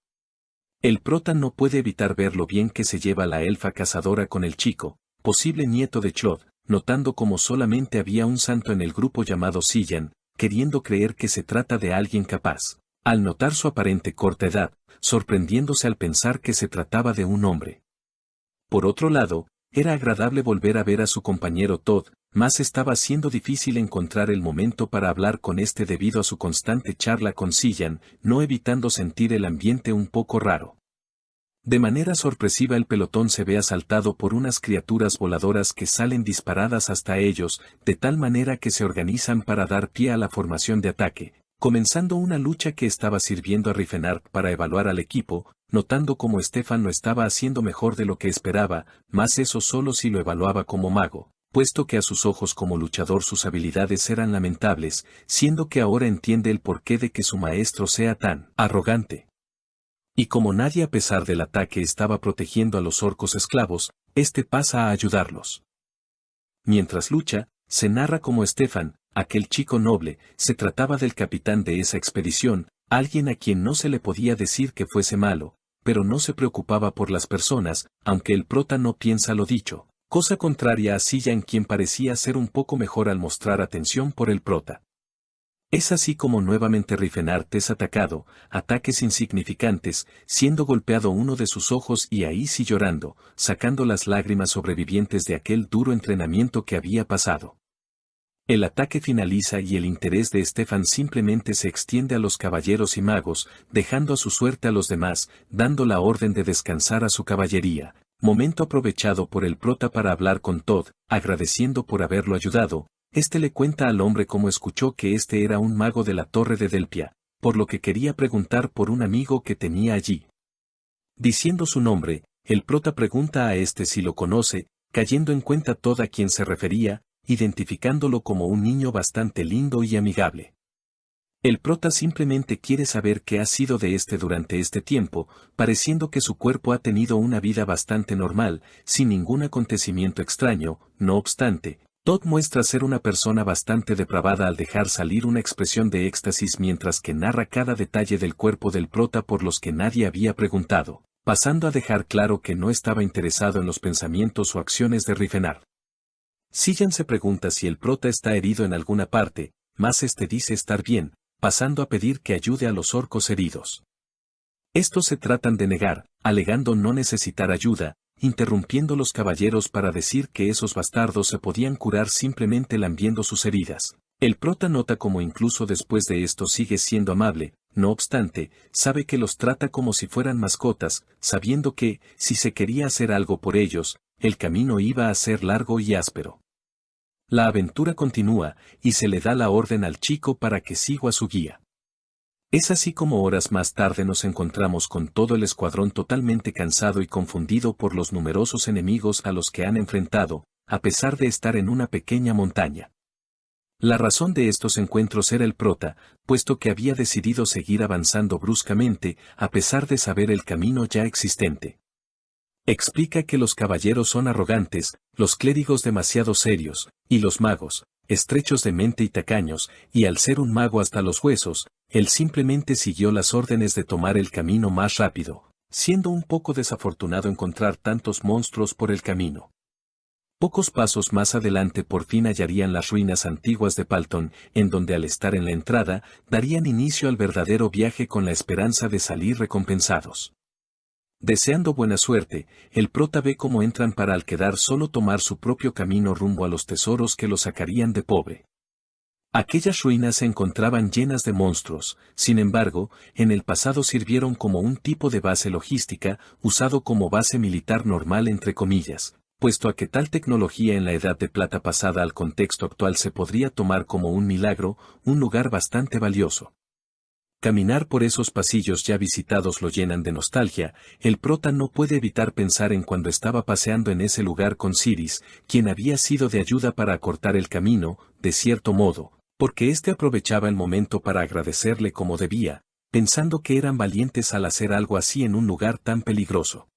El prota no puede evitar ver lo bien que se lleva la elfa cazadora con el chico, posible nieto de Chlod, notando como solamente había un santo en el grupo llamado Sillan, queriendo creer que se trata de alguien capaz, al notar su aparente corta edad, sorprendiéndose al pensar que se trataba de un hombre. Por otro lado, era agradable volver a ver a su compañero Todd, mas estaba siendo difícil encontrar el momento para hablar con este debido a su constante charla con Sillan, no evitando sentir el ambiente un poco raro. De manera sorpresiva el pelotón se ve asaltado por unas criaturas voladoras que salen disparadas hasta ellos, de tal manera que se organizan para dar pie a la formación de ataque, comenzando una lucha que estaba sirviendo a Rifenart para evaluar al equipo, notando como Stefan lo estaba haciendo mejor de lo que esperaba, mas eso solo si lo evaluaba como mago, puesto que a sus ojos como luchador sus habilidades eran lamentables, siendo que ahora entiende el porqué de que su maestro sea tan arrogante. Y como nadie a pesar del ataque estaba protegiendo a los orcos esclavos, este pasa a ayudarlos. Mientras lucha, se narra como Stefan, aquel chico noble, se trataba del capitán de esa expedición, alguien a quien no se le podía decir que fuese malo, pero no se preocupaba por las personas, aunque el prota no piensa lo dicho, cosa contraria a Sillan quien parecía ser un poco mejor al mostrar atención por el prota. Es así como nuevamente Rifenart es atacado, ataques insignificantes, siendo golpeado uno de sus ojos y ahí sí llorando, sacando las lágrimas sobrevivientes de aquel duro entrenamiento que había pasado. El ataque finaliza y el interés de Stefan simplemente se extiende a los caballeros y magos, dejando a su suerte a los demás, dando la orden de descansar a su caballería, momento aprovechado por el prota para hablar con Todd, agradeciendo por haberlo ayudado. Este le cuenta al hombre cómo escuchó que este era un mago de la Torre de Delpia, por lo que quería preguntar por un amigo que tenía allí. Diciendo su nombre, el prota pregunta a este si lo conoce, cayendo en cuenta Todd a quien se refería, identificándolo como un niño bastante lindo y amigable. El prota simplemente quiere saber qué ha sido de este durante este tiempo, pareciendo que su cuerpo ha tenido una vida bastante normal, sin ningún acontecimiento extraño, no obstante, Todd muestra ser una persona bastante depravada al dejar salir una expresión de éxtasis mientras que narra cada detalle del cuerpo del prota por los que nadie había preguntado, pasando a dejar claro que no estaba interesado en los pensamientos o acciones de Rifenart. Sillan se pregunta si el prota está herido en alguna parte, mas este dice estar bien, pasando a pedir que ayude a los orcos heridos. Estos se tratan de negar, alegando no necesitar ayuda, interrumpiendo los caballeros para decir que esos bastardos se podían curar simplemente lambiendo sus heridas. El prota nota como incluso después de esto sigue siendo amable, no obstante, sabe que los trata como si fueran mascotas, sabiendo que, si se quería hacer algo por ellos, el camino iba a ser largo y áspero. La aventura continúa, y se le da la orden al chico para que siga a su guía. Es así como horas más tarde nos encontramos con todo el escuadrón totalmente cansado y confundido por los numerosos enemigos a los que han enfrentado, a pesar de estar en una pequeña montaña. La razón de estos encuentros era el prota, puesto que había decidido seguir avanzando bruscamente, a pesar de saber el camino ya existente. Explica que los caballeros son arrogantes, los clérigos demasiado serios, y los magos, estrechos de mente y tacaños, y al ser un mago hasta los huesos, él simplemente siguió las órdenes de tomar el camino más rápido, siendo un poco desafortunado encontrar tantos monstruos por el camino. Pocos pasos más adelante por fin hallarían las ruinas antiguas de Palton, en donde al estar en la entrada, darían inicio al verdadero viaje con la esperanza de salir recompensados. Deseando buena suerte, el prota ve cómo entran para al quedar solo tomar su propio camino rumbo a los tesoros que lo sacarían de pobre. Aquellas ruinas se encontraban llenas de monstruos, sin embargo, en el pasado sirvieron como un tipo de base logística, usado como base militar normal entre comillas, puesto a que tal tecnología en la Edad de Plata pasada al contexto actual se podría tomar como un milagro, un lugar bastante valioso. Caminar por esos pasillos ya visitados lo llenan de nostalgia, el prota no puede evitar pensar en cuando estaba paseando en ese lugar con Siris, quien había sido de ayuda para acortar el camino, de cierto modo, porque éste aprovechaba el momento para agradecerle como debía, pensando que eran valientes al hacer algo así en un lugar tan peligroso.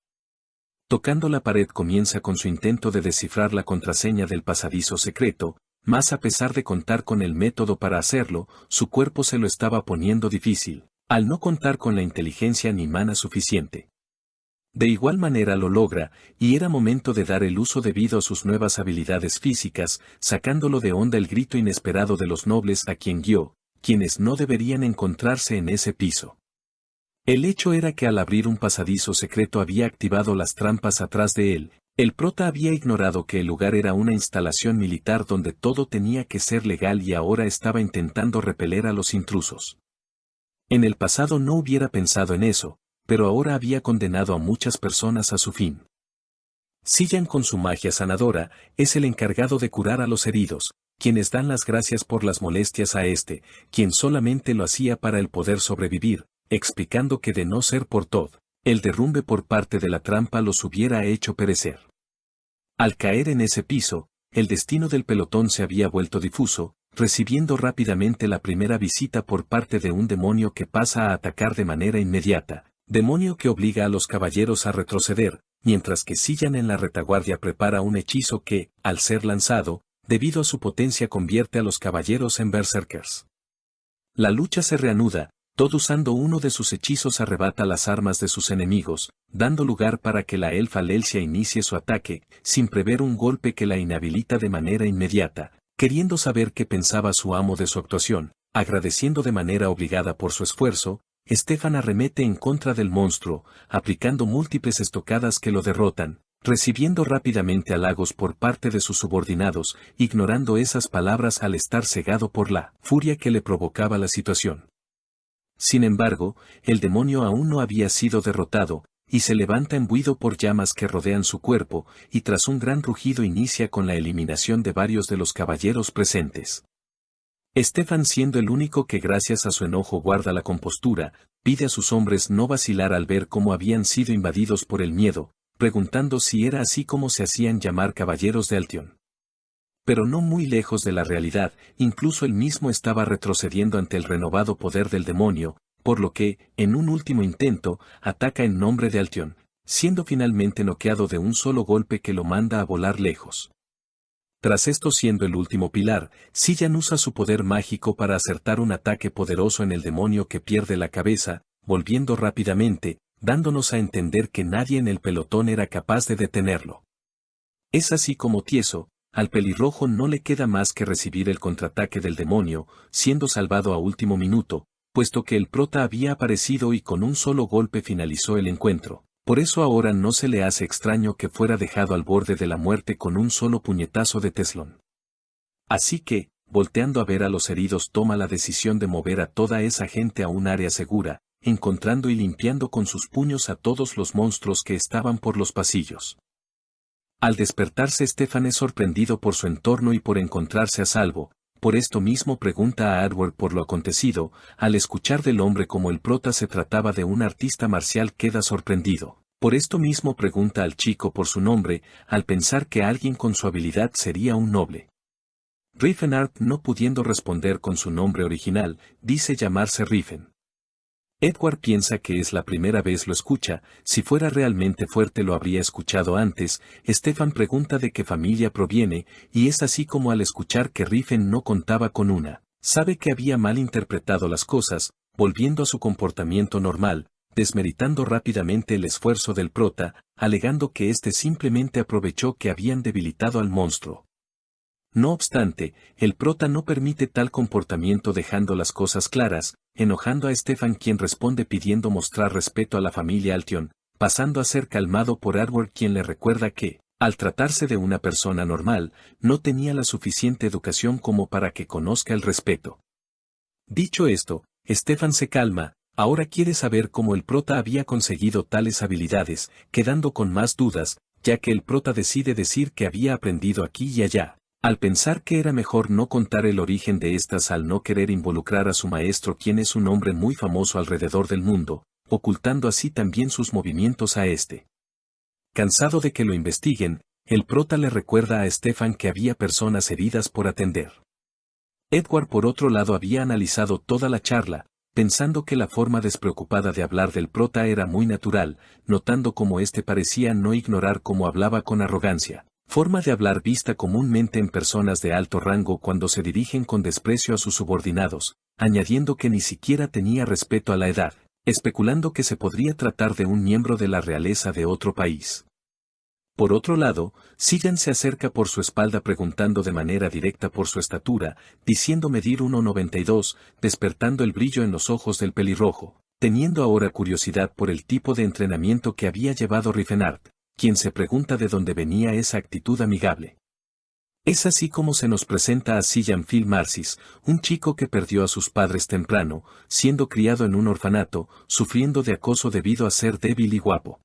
Tocando la pared comienza con su intento de descifrar la contraseña del pasadizo secreto, mas a pesar de contar con el método para hacerlo, su cuerpo se lo estaba poniendo difícil, al no contar con la inteligencia ni mana suficiente. De igual manera lo logra, y era momento de dar el uso debido a sus nuevas habilidades físicas, sacándolo de onda el grito inesperado de los nobles a quien guió, quienes no deberían encontrarse en ese piso. El hecho era que al abrir un pasadizo secreto había activado las trampas atrás de él. El prota había ignorado que el lugar era una instalación militar donde todo tenía que ser legal y ahora estaba intentando repeler a los intrusos. En el pasado no hubiera pensado en eso, pero ahora había condenado a muchas personas a su fin. Sillan con su magia sanadora, es el encargado de curar a los heridos, quienes dan las gracias por las molestias a este, quien solamente lo hacía para el poder sobrevivir, explicando que de no ser por Todd, el derrumbe por parte de la trampa los hubiera hecho perecer. Al caer en ese piso, el destino del pelotón se había vuelto difuso, recibiendo rápidamente la primera visita por parte de un demonio que pasa a atacar de manera inmediata, demonio que obliga a los caballeros a retroceder, mientras que Sillan en la retaguardia prepara un hechizo que, al ser lanzado, debido a su potencia convierte a los caballeros en berserkers. La lucha se reanuda, Todd usando uno de sus hechizos arrebata las armas de sus enemigos, dando lugar para que la elfa Lelsia inicie su ataque, sin prever un golpe que la inhabilita de manera inmediata, queriendo saber qué pensaba su amo de su actuación, agradeciendo de manera obligada por su esfuerzo, Stefan arremete en contra del monstruo, aplicando múltiples estocadas que lo derrotan, recibiendo rápidamente halagos por parte de sus subordinados, ignorando esas palabras al estar cegado por la furia que le provocaba la situación. Sin embargo, el demonio aún no había sido derrotado, y se levanta embuido por llamas que rodean su cuerpo, y tras un gran rugido inicia con la eliminación de varios de los caballeros presentes. Stefan, siendo el único que gracias a su enojo guarda la compostura, pide a sus hombres no vacilar al ver cómo habían sido invadidos por el miedo, preguntando si era así como se hacían llamar caballeros de Altion. Pero no muy lejos de la realidad, incluso él mismo estaba retrocediendo ante el renovado poder del demonio, por lo que, en un último intento, ataca en nombre de Altion, siendo finalmente noqueado de un solo golpe que lo manda a volar lejos. Tras esto, siendo el último pilar, Sillan usa su poder mágico para acertar un ataque poderoso en el demonio que pierde la cabeza, volviendo rápidamente, dándonos a entender que nadie en el pelotón era capaz de detenerlo. Es así como tieso, al pelirrojo no le queda más que recibir el contraataque del demonio, siendo salvado a último minuto, puesto que el prota había aparecido y con un solo golpe finalizó el encuentro, Por eso ahora no se le hace extraño que fuera dejado al borde de la muerte con un solo puñetazo de Teslón. Así que, volteando a ver a los heridos, toma la decisión de mover a toda esa gente a un área segura, encontrando y limpiando con sus puños a todos los monstruos que estaban por los pasillos. Al despertarse, Stefan es sorprendido por su entorno y por encontrarse a salvo. Por esto mismo pregunta a Edward por lo acontecido. Al escuchar del hombre como el prota se trataba de un artista marcial, queda sorprendido. Por esto mismo pregunta al chico por su nombre, al pensar que alguien con su habilidad sería un noble. Riefenart, no pudiendo responder con su nombre original, dice llamarse Riefen. Edward piensa que es la primera vez lo escucha. Si fuera realmente fuerte lo habría escuchado antes. Stefan pregunta de qué familia proviene, y es así como al escuchar que Riefen no contaba con una, sabe que había mal interpretado las cosas, volviendo a su comportamiento normal, desmeritando rápidamente el esfuerzo del prota, alegando que éste simplemente aprovechó que habían debilitado al monstruo. No obstante, el prota no permite tal comportamiento, dejando las cosas claras, enojando a Stefan, quien responde pidiendo mostrar respeto a la familia Altion, pasando a ser calmado por Edward, quien le recuerda que, al tratarse de una persona normal, no tenía la suficiente educación como para que conozca el respeto. Dicho esto, Stefan se calma, ahora quiere saber cómo el prota había conseguido tales habilidades, quedando con más dudas, ya que el prota decide decir que había aprendido aquí y allá. Al pensar que era mejor no contar el origen de estas, al no querer involucrar a su maestro, quien es un hombre muy famoso alrededor del mundo, ocultando así también sus movimientos a este. Cansado de que lo investiguen, el prota le recuerda a Stefan que había personas heridas por atender. Edward, por otro lado, había analizado toda la charla, pensando que la forma despreocupada de hablar del prota era muy natural, notando cómo éste parecía no ignorar cómo hablaba con arrogancia. Forma de hablar vista comúnmente en personas de alto rango cuando se dirigen con desprecio a sus subordinados, añadiendo que ni siquiera tenía respeto a la edad, especulando que se podría tratar de un miembro de la realeza de otro país. Por otro lado, Sigan se acerca por su espalda preguntando de manera directa por su estatura, diciendo medir 1,92, despertando el brillo en los ojos del pelirrojo, teniendo ahora curiosidad por el tipo de entrenamiento que había llevado Riefenart, quien se pregunta de dónde venía esa actitud amigable. Es así como se nos presenta a Sijan Phil Marcis, un chico que perdió a sus padres temprano, siendo criado en un orfanato, sufriendo de acoso debido a ser débil y guapo.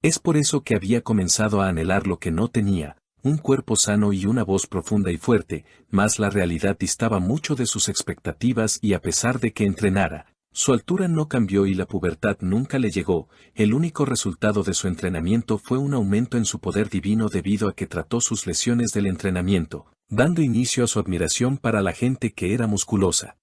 Es por eso que había comenzado a anhelar lo que no tenía, un cuerpo sano y una voz profunda y fuerte, mas la realidad distaba mucho de sus expectativas, y a pesar de que entrenara, su altura no cambió y la pubertad nunca le llegó. El único resultado de su entrenamiento fue un aumento en su poder divino debido a que trató sus lesiones del entrenamiento, dando inicio a su admiración para la gente que era musculosa.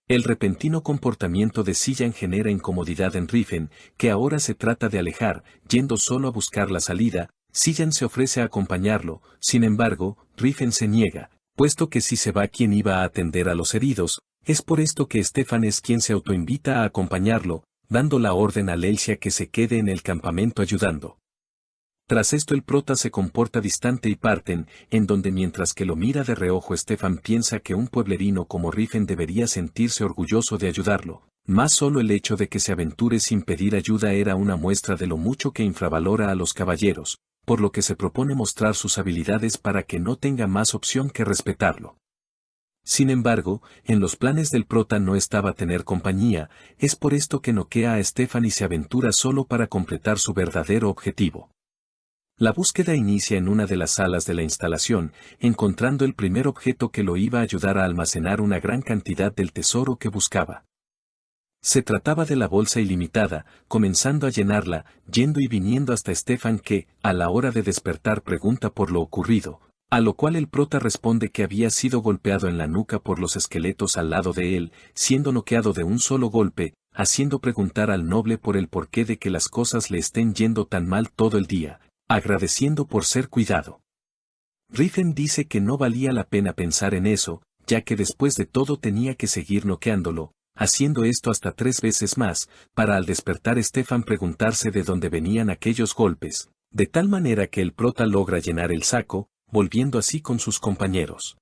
El repentino comportamiento de Sijan genera incomodidad en Riefen, que ahora se trata de alejar, yendo solo a buscar la salida. Sijan se ofrece a acompañarlo, sin embargo, Riefen se niega, puesto que si se va, ¿quién iba a atender a los heridos? Es por esto que Stefan es quien se autoinvita a acompañarlo, dando la orden a Leilsia que se quede en el campamento ayudando. Tras esto el prota se comporta distante y parten, en donde mientras que lo mira de reojo, Stefan piensa que un pueblerino como Riefen debería sentirse orgulloso de ayudarlo, más solo el hecho de que se aventure sin pedir ayuda era una muestra de lo mucho que infravalora a los caballeros, por lo que se propone mostrar sus habilidades para que no tenga más opción que respetarlo. Sin embargo, en los planes del prota no estaba tener compañía, es por esto que noquea a Stefan y se aventura solo para completar su verdadero objetivo. La búsqueda inicia en una de las salas de la instalación, encontrando el primer objeto que lo iba a ayudar a almacenar una gran cantidad del tesoro que buscaba. Se trataba de la bolsa ilimitada, comenzando a llenarla, yendo y viniendo hasta Stefan, que, a la hora de despertar, pregunta por lo ocurrido, a lo cual el prota responde que había sido golpeado en la nuca por los esqueletos al lado de él, siendo noqueado de un solo golpe, haciendo preguntar al noble por el porqué de que las cosas le estén yendo tan mal todo el día, agradeciendo por ser cuidado. Riefen dice que no valía la pena pensar en eso, ya que después de todo tenía que seguir noqueándolo, haciendo esto hasta 3 veces más, para al despertar Stefan preguntarse de dónde venían aquellos golpes, de tal manera que el prota logra llenar el saco, volviendo así con sus compañeros.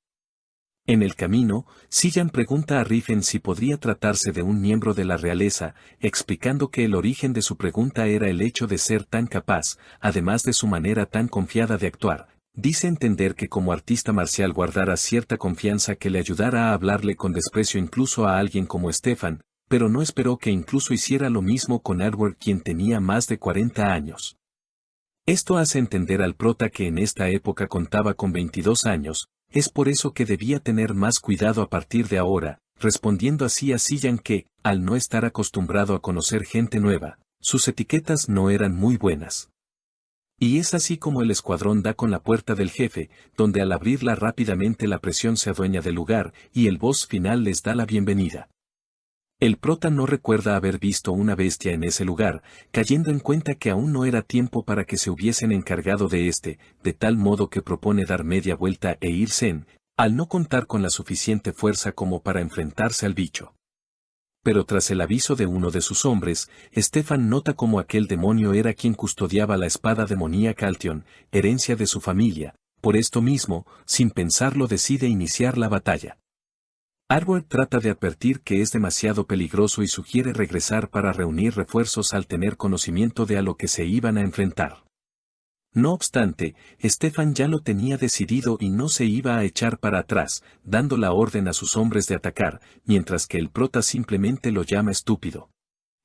En el camino, Sillan pregunta a Rifen si podría tratarse de un miembro de la realeza, explicando que el origen de su pregunta era el hecho de ser tan capaz, además de su manera tan confiada de actuar. Dice entender que como artista marcial guardara cierta confianza que le ayudara a hablarle con desprecio incluso a alguien como Stefan, pero no esperó que incluso hiciera lo mismo con Edward, quien tenía más de 40 años. Esto hace entender al prota que en esta época contaba con 22 años, es por eso que debía tener más cuidado a partir de ahora, respondiendo así a Sillan que, al no estar acostumbrado a conocer gente nueva, sus etiquetas no eran muy buenas. Y es así como el escuadrón da con la puerta del jefe, donde al abrirla rápidamente la presión se adueña del lugar, y el boss final les da la bienvenida. El prota no recuerda haber visto una bestia en ese lugar, cayendo en cuenta que aún no era tiempo para que se hubiesen encargado de de tal modo que propone dar media vuelta e irse al no contar con la suficiente fuerza como para enfrentarse al bicho. Pero tras el aviso de uno de sus hombres, Stefan nota como aquel demonio era quien custodiaba la espada demoníaca Altion, herencia de su familia, por esto mismo, sin pensarlo decide iniciar la batalla. Edward trata de advertir que es demasiado peligroso y sugiere regresar para reunir refuerzos al tener conocimiento de a lo que se iban a enfrentar. No obstante, Stefan ya lo tenía decidido y no se iba a echar para atrás, dando la orden a sus hombres de atacar, mientras que el prota simplemente lo llama estúpido.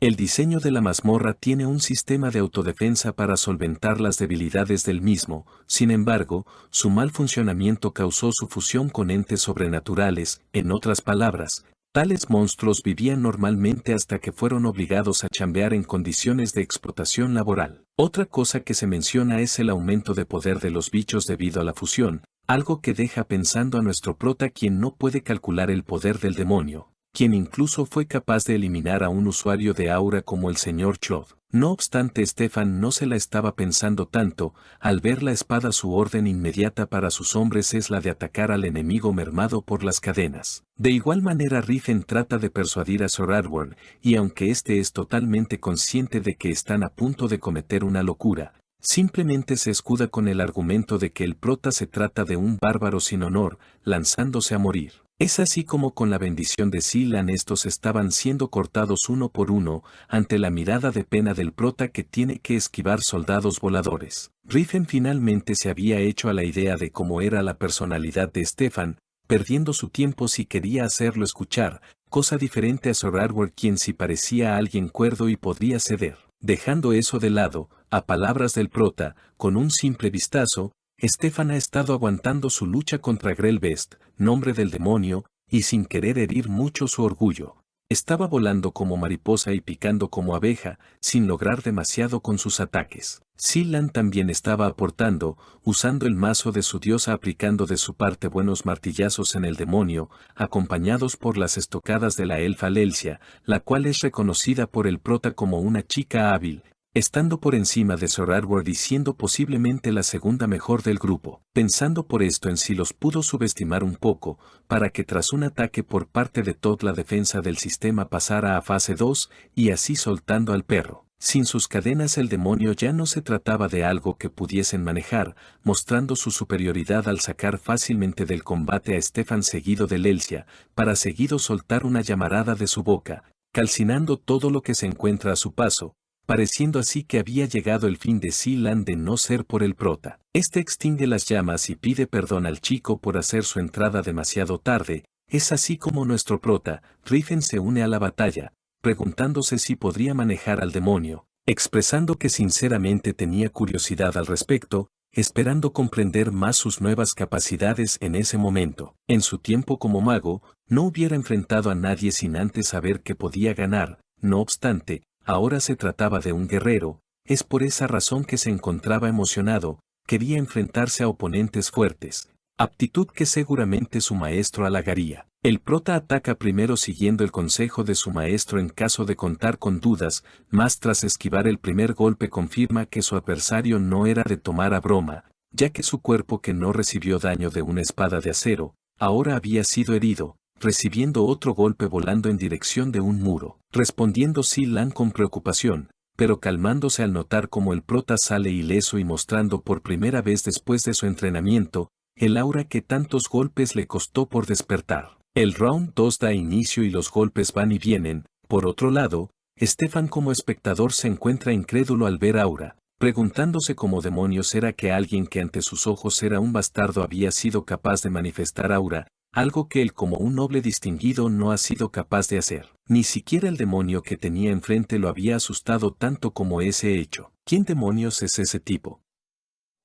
El diseño de la mazmorra tiene un sistema de autodefensa para solventar las debilidades del mismo, sin embargo, su mal funcionamiento causó su fusión con entes sobrenaturales, en otras palabras, tales monstruos vivían normalmente hasta que fueron obligados a chambear en condiciones de explotación laboral. Otra cosa que se menciona es el aumento de poder de los bichos debido a la fusión, algo que deja pensando a nuestro prota quien no puede calcular el poder del demonio, quien incluso fue capaz de eliminar a un usuario de aura como el señor Chod. No obstante, Stefan no se la estaba pensando tanto, al ver la espada su orden inmediata para sus hombres es la de atacar al enemigo mermado por las cadenas. De igual manera Rifen trata de persuadir a Sir Edward, y aunque este es totalmente consciente de que están a punto de cometer una locura, simplemente se escuda con el argumento de que el prota se trata de un bárbaro sin honor, lanzándose a morir. Es así como con la bendición de Sillan estos estaban siendo cortados uno por uno, ante la mirada de pena del prota que tiene que esquivar soldados voladores. Rifen finalmente se había hecho a la idea de cómo era la personalidad de Stefan, perdiendo su tiempo si quería hacerlo escuchar, cosa diferente a Sir Edward quien sí parecía a alguien cuerdo y podría ceder. Dejando eso de lado, a palabras del prota, con un simple vistazo, Stefan ha estado aguantando su lucha contra Grelbest, nombre del demonio, y sin querer herir mucho su orgullo. Estaba volando como mariposa y picando como abeja, sin lograr demasiado con sus ataques. Sillan también estaba aportando, usando el mazo de su diosa aplicando de su parte buenos martillazos en el demonio, acompañados por las estocadas de la elfa Lelsia, la cual es reconocida por el prota como una chica hábil, estando por encima de Sir Edward y siendo posiblemente la segunda mejor del grupo. Pensando por esto en sí los pudo subestimar un poco, para que tras un ataque por parte de Todd la defensa del sistema pasara a fase 2, y así soltando al perro. Sin sus cadenas el demonio ya no se trataba de algo que pudiesen manejar, mostrando su superioridad al sacar fácilmente del combate a Stefan seguido de Lelsia, para seguido soltar una llamarada de su boca, calcinando todo lo que se encuentra a su paso, pareciendo así que había llegado el fin de Sillan de no ser por el prota. Este extingue las llamas y pide perdón al chico por hacer su entrada demasiado tarde, es así como nuestro prota, Rifen se une a la batalla, preguntándose si podría manejar al demonio, expresando que sinceramente tenía curiosidad al respecto, esperando comprender más sus nuevas capacidades en ese momento. En su tiempo como mago, no hubiera enfrentado a nadie sin antes saber que podía ganar, no obstante, ahora se trataba de un guerrero, es por esa razón que se encontraba emocionado, quería enfrentarse a oponentes fuertes, aptitud que seguramente su maestro halagaría. El prota ataca primero siguiendo el consejo de su maestro en caso de contar con dudas, mas tras esquivar el primer golpe confirma que su adversario no era de tomar a broma, ya que su cuerpo que no recibió daño de una espada de acero, ahora había sido herido, recibiendo otro golpe volando en dirección de un muro, respondiendo Sillan con preocupación, pero calmándose al notar cómo el prota sale ileso y mostrando por primera vez después de su entrenamiento, el aura que tantos golpes le costó por despertar. El round 2 da inicio y los golpes van y vienen. Por otro lado, Stefan como espectador se encuentra incrédulo al ver aura, preguntándose cómo demonios era que alguien que ante sus ojos era un bastardo había sido capaz de manifestar aura, algo que él como un noble distinguido no ha sido capaz de hacer. Ni siquiera el demonio que tenía enfrente lo había asustado tanto como ese hecho. ¿Quién demonios es ese tipo?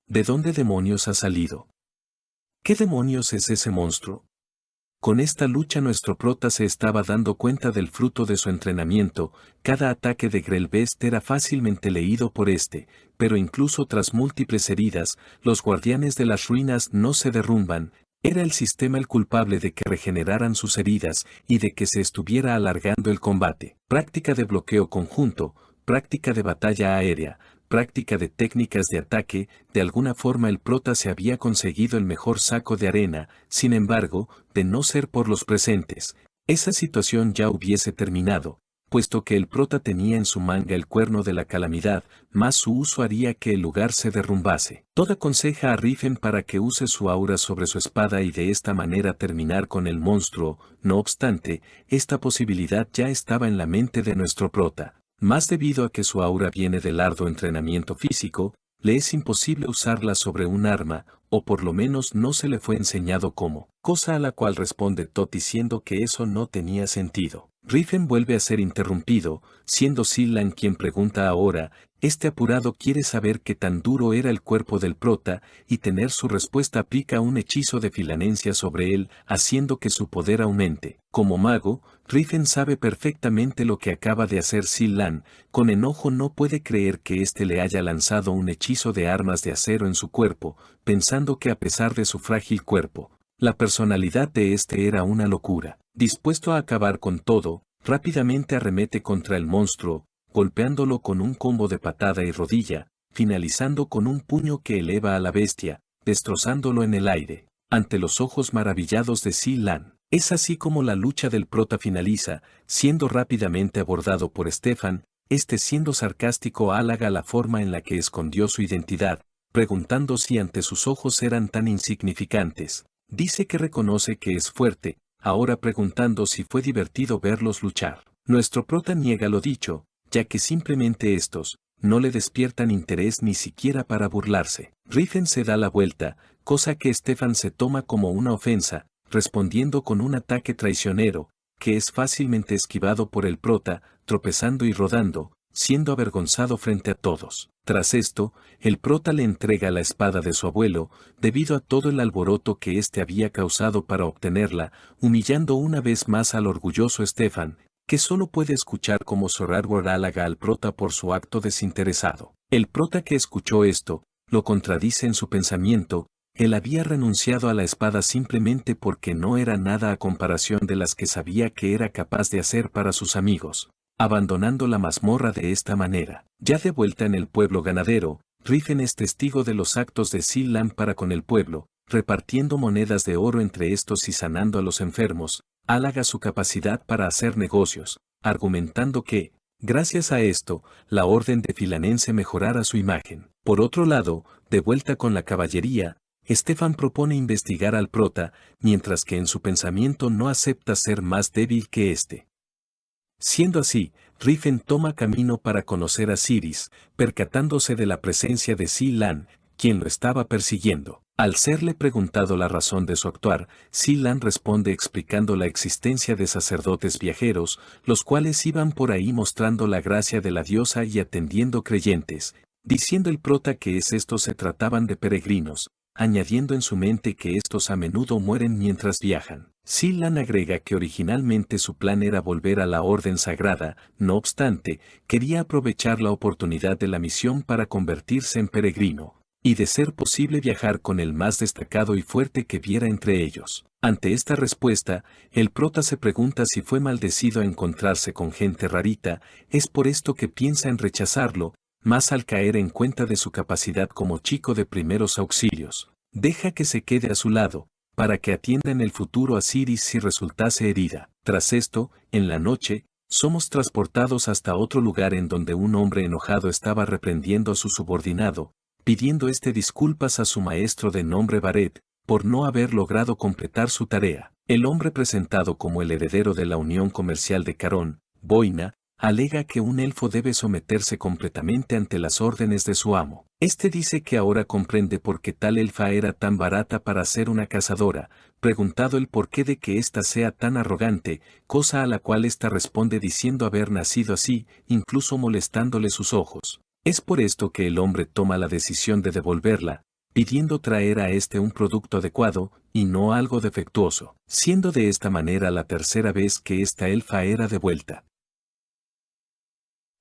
¿De dónde demonios ha salido? ¿Qué demonios es ese monstruo? Con esta lucha nuestro prota se estaba dando cuenta del fruto de su entrenamiento. Cada ataque de Grelbest era fácilmente leído por este, pero incluso tras múltiples heridas, los guardianes de las ruinas no se derrumban. Era el sistema el culpable de que regeneraran sus heridas y de que se estuviera alargando el combate. Práctica de bloqueo conjunto, práctica de batalla aérea, práctica de técnicas de ataque. De alguna forma el prota se había conseguido el mejor saco de arena. Sin embargo, de no ser por los presentes, esa situación ya hubiese terminado, puesto que el prota tenía en su manga el cuerno de la calamidad, más su uso haría que el lugar se derrumbase. Todd aconseja a Rifen para que use su aura sobre su espada y de esta manera terminar con el monstruo. No obstante, esta posibilidad ya estaba en la mente de nuestro prota. Más debido a que su aura viene del arduo entrenamiento físico, le es imposible usarla sobre un arma, o por lo menos no se le fue enseñado cómo, cosa a la cual responde Todd diciendo que eso no tenía sentido. Rifen vuelve a ser interrumpido, siendo Sillan quien pregunta ahora. Este apurado quiere saber qué tan duro era el cuerpo del prota, y tener su respuesta aplica un hechizo de filanencia sobre él, haciendo que su poder aumente. Como mago, Rifen sabe perfectamente lo que acaba de hacer Sillan. Con enojo no puede creer que éste le haya lanzado un hechizo de armas de acero en su cuerpo, pensando que a pesar de su frágil cuerpo, la personalidad de este era una locura. Dispuesto a acabar con todo, rápidamente arremete contra el monstruo, golpeándolo con un combo de patada y rodilla, finalizando con un puño que eleva a la bestia, destrozándolo en el aire, ante los ojos maravillados de Sillan. Es así como la lucha del prota finaliza, siendo rápidamente abordado por Stefan. Este siendo sarcástico halaga la forma en la que escondió su identidad, preguntando si ante sus ojos eran tan insignificantes. Dice que reconoce que es fuerte, ahora preguntando si fue divertido verlos luchar. Nuestro prota niega lo dicho, ya que simplemente estos no le despiertan interés ni siquiera para burlarse. Rifen se da la vuelta, cosa que Stefan se toma como una ofensa, respondiendo con un ataque traicionero, que es fácilmente esquivado por el prota, tropezando y rodando, siendo avergonzado frente a todos. Tras esto, el prota le entrega la espada de su abuelo, debido a todo el alboroto que éste había causado para obtenerla, humillando una vez más al orgulloso Stefan, que solo puede escuchar como Sorarwar halaga al prota por su acto desinteresado. El prota que escuchó esto, lo contradice en su pensamiento. Él había renunciado a la espada simplemente porque no era nada a comparación de las que sabía que era capaz de hacer para sus amigos, abandonando la mazmorra de esta manera. Ya de vuelta en el pueblo ganadero, Rifen es testigo de los actos de Sillan para con el pueblo, repartiendo monedas de oro entre estos y sanando a los enfermos. Halaga su capacidad para hacer negocios, argumentando que, gracias a esto, la orden de Filanense mejorara su imagen. Por otro lado, de vuelta con la caballería, Stefan propone investigar al prota, mientras que en su pensamiento no acepta ser más débil que éste. Siendo así, Rifen toma camino para conocer a Siris, percatándose de la presencia de Sillan, quien lo estaba persiguiendo. Al serle preguntado la razón de su actuar, Sillan responde explicando la existencia de sacerdotes viajeros, los cuales iban por ahí mostrando la gracia de la diosa y atendiendo creyentes, diciendo el prota que estos se trataban de peregrinos, añadiendo en su mente que estos a menudo mueren mientras viajan. Sillan agrega que originalmente su plan era volver a la orden sagrada, no obstante, quería aprovechar la oportunidad de la misión para convertirse en peregrino, y de ser posible viajar con el más destacado y fuerte que viera entre ellos. Ante esta respuesta, el prota se pregunta si fue maldecido a encontrarse con gente rarita. Es por esto que piensa en rechazarlo, más al caer en cuenta de su capacidad como chico de primeros auxilios. Deja que se quede a su lado, para que atienda en el futuro a Siris si resultase herida. Tras esto, en la noche, somos transportados hasta otro lugar en donde un hombre enojado estaba reprendiendo a su subordinado, pidiendo disculpas a su maestro de nombre Baret, por no haber logrado completar su tarea. El hombre presentado como el heredero de la Unión Comercial de Carón, Boina, alega que un elfo debe someterse completamente ante las órdenes de su amo. Este dice que ahora comprende por qué tal elfa era tan barata para ser una cazadora, preguntado el porqué de que ésta sea tan arrogante, cosa a la cual ésta responde diciendo haber nacido así, incluso molestándole sus ojos. Es por esto que el hombre toma la decisión de devolverla, pidiendo traer a este un producto adecuado, y no algo defectuoso, siendo de esta manera la tercera vez que esta elfa era devuelta.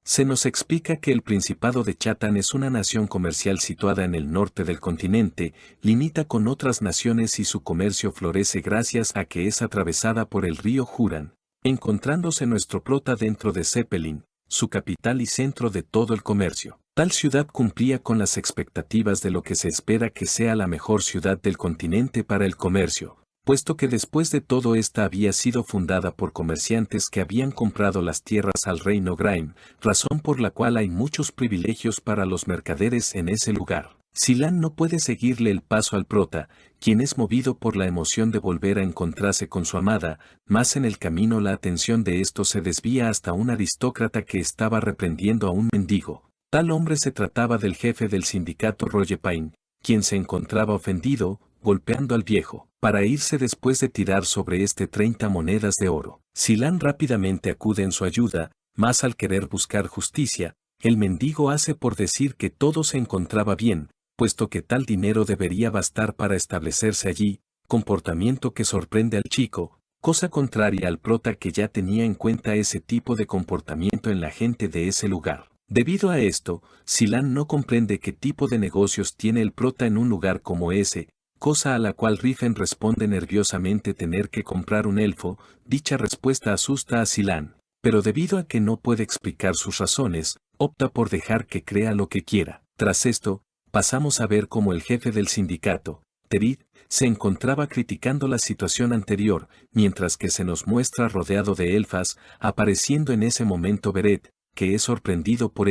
Se nos explica que el Principado de Chatan es una nación comercial situada en el norte del continente, limita con otras naciones y su comercio florece gracias a que es atravesada por el río Huran, encontrándose nuestro prota dentro de Zeppelin, su capital y centro de todo el comercio. Tal ciudad cumplía con las expectativas de lo que se espera que sea la mejor ciudad del continente para el comercio, puesto que después de todo esta había sido fundada por comerciantes que habían comprado las tierras al reino Grime, razón por la cual hay muchos privilegios para los mercaderes en ese lugar. Silan no puede seguirle el paso al prota, quien es movido por la emoción de volver a encontrarse con su amada, mas en el camino la atención de esto se desvía hasta un aristócrata que estaba reprendiendo a un mendigo. Tal hombre se trataba del jefe del sindicato Royepain, quien se encontraba ofendido, golpeando al viejo, para irse después de tirar sobre este 30 monedas de oro. Silan rápidamente acude en su ayuda, mas al querer buscar justicia, el mendigo hace por decir que todo se encontraba bien, puesto que tal dinero debería bastar para establecerse allí, comportamiento que sorprende al chico, cosa contraria al prota que ya tenía en cuenta ese tipo de comportamiento en la gente de ese lugar. Debido a esto, Silan no comprende qué tipo de negocios tiene el prota en un lugar como ese, cosa a la cual Rifen responde nerviosamente tener que comprar un elfo. Dicha respuesta asusta a Silan, pero debido a que no puede explicar sus razones, opta por dejar que crea lo que quiera. Tras esto, pasamos a ver cómo el jefe del sindicato, Terid, se encontraba criticando la situación anterior, mientras que se nos muestra rodeado de elfas, apareciendo en ese momento Beret, que es sorprendido por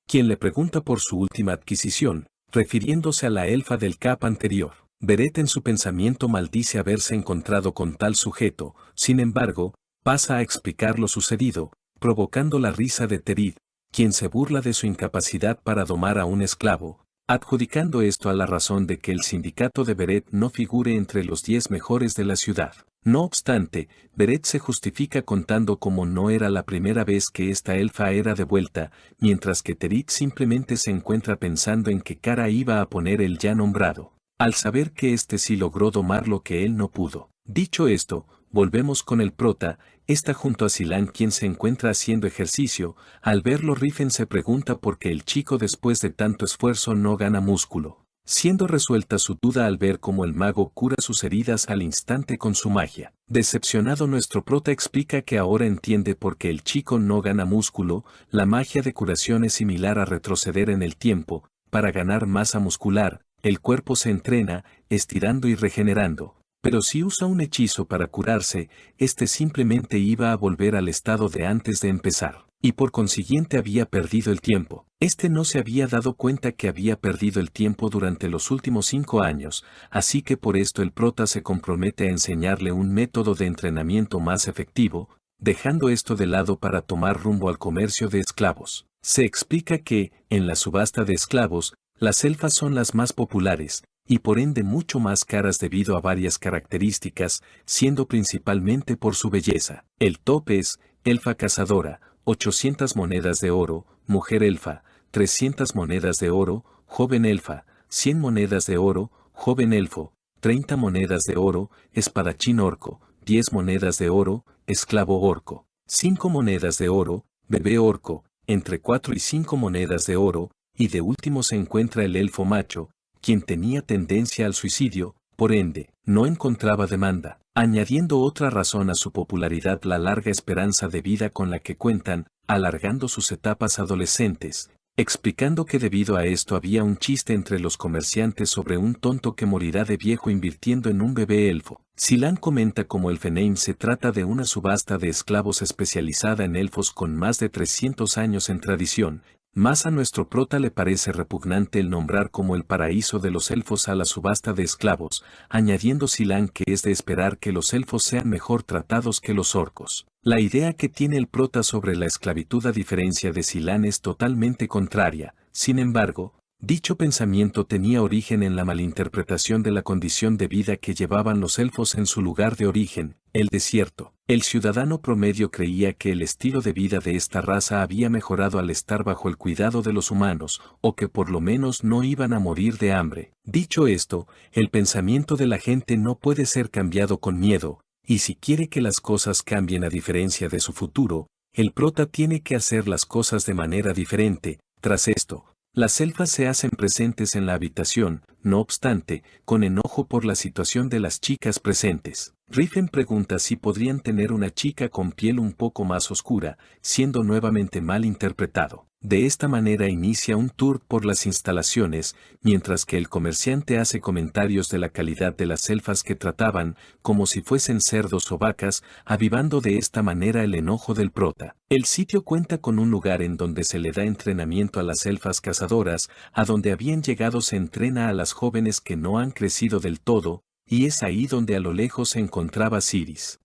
quien le pregunta por su última adquisición, refiriéndose a la elfa del cap anterior. Beret en su pensamiento maldice haberse encontrado con tal sujeto, sin embargo, pasa a explicar lo sucedido, provocando la risa de Terid, quien se burla de su incapacidad para domar a un esclavo, adjudicando esto a la razón de que el sindicato de Beret no figure entre los 10 mejores de la ciudad. No obstante, Beret se justifica contando cómo no era la primera vez que esta elfa era devuelta, mientras que Terid simplemente se encuentra pensando en qué cara iba a poner el ya nombrado, al saber que sí logró domar lo que él no pudo. Dicho esto, volvemos con el prota, está junto a Silan quien se encuentra haciendo ejercicio. Al verlo Rifen se pregunta por qué el chico después de tanto esfuerzo no gana músculo, siendo resuelta su duda al ver cómo el mago cura sus heridas al instante con su magia. Decepcionado nuestro prota explica que ahora entiende por qué el chico no gana músculo. La magia de curación es similar a retroceder en el tiempo. Para ganar masa muscular, el cuerpo se entrena, estirando y regenerando. Pero si usa un hechizo para curarse, simplemente iba a volver al estado de antes de empezar, y por consiguiente había perdido el tiempo. No se había dado cuenta que había perdido el tiempo durante los últimos 5 años, así que por esto el prota se compromete a enseñarle un método de entrenamiento más efectivo, dejando esto de lado para tomar rumbo al comercio de esclavos. Se explica que, en la subasta de esclavos, las elfas son las más populares, y por ende mucho más caras debido a varias características, siendo principalmente por su belleza. El top es, elfa cazadora, 800 monedas de oro, mujer elfa, 300 monedas de oro, joven elfa, 100 monedas de oro, joven elfo, 30 monedas de oro, espadachín orco, 10 monedas de oro, esclavo orco, 5 monedas de oro, bebé orco, entre 4 y 5 monedas de oro, y de último se encuentra el elfo macho, quien tenía tendencia al suicidio, por ende, no encontraba demanda, añadiendo otra razón a su popularidad la larga esperanza de vida con la que cuentan, alargando sus etapas adolescentes, explicando que debido a esto había un chiste entre los comerciantes sobre un tonto que morirá de viejo invirtiendo en un bebé elfo. Silan comenta cómo el Feneim se trata de una subasta de esclavos especializada en elfos con más de 300 años en tradición, Más a nuestro prota le parece repugnante el nombrar como el paraíso de los elfos a la subasta de esclavos, añadiendo Silán que es de esperar que los elfos sean mejor tratados que los orcos. La idea que tiene el prota sobre la esclavitud a diferencia de Silán es totalmente contraria. Sin embargo, dicho pensamiento tenía origen en la malinterpretación de la condición de vida que llevaban los elfos en su lugar de origen, el desierto. El ciudadano promedio creía que el estilo de vida de esta raza había mejorado al estar bajo el cuidado de los humanos, o que por lo menos no iban a morir de hambre. Dicho esto, el pensamiento de la gente no puede ser cambiado con miedo, y si quiere que las cosas cambien a diferencia de su futuro, el prota tiene que hacer las cosas de manera diferente. Tras esto, las elfas se hacen presentes en la habitación, no obstante, con enojo por la situación de las chicas presentes. Riffen pregunta si podrían tener una chica con piel un poco más oscura, siendo nuevamente mal interpretado. De esta manera inicia un tour por las instalaciones, mientras que el comerciante hace comentarios de la calidad de las elfas que trataban, como si fuesen cerdos o vacas, avivando de esta manera el enojo del prota. El sitio cuenta con un lugar en donde se le da entrenamiento a las elfas cazadoras, a donde habían llegado se entrena a las jóvenes que no han crecido del todo, y es ahí donde a lo lejos se encontraba Siris.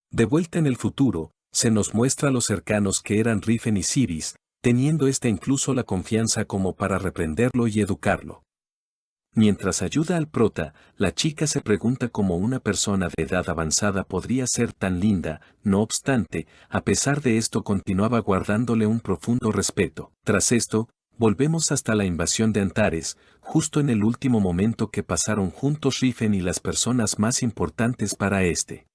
De vuelta en el futuro, se nos muestra lo cercanos que eran Riffen y Siris, teniendo incluso la confianza como para reprenderlo y educarlo. Mientras ayuda al prota, la chica se pregunta cómo una persona de edad avanzada podría ser tan linda, no obstante, a pesar de esto continuaba guardándole un profundo respeto. Tras esto, volvemos hasta la invasión de Antares, justo en el último momento que pasaron juntos Riffen y las personas más importantes para este.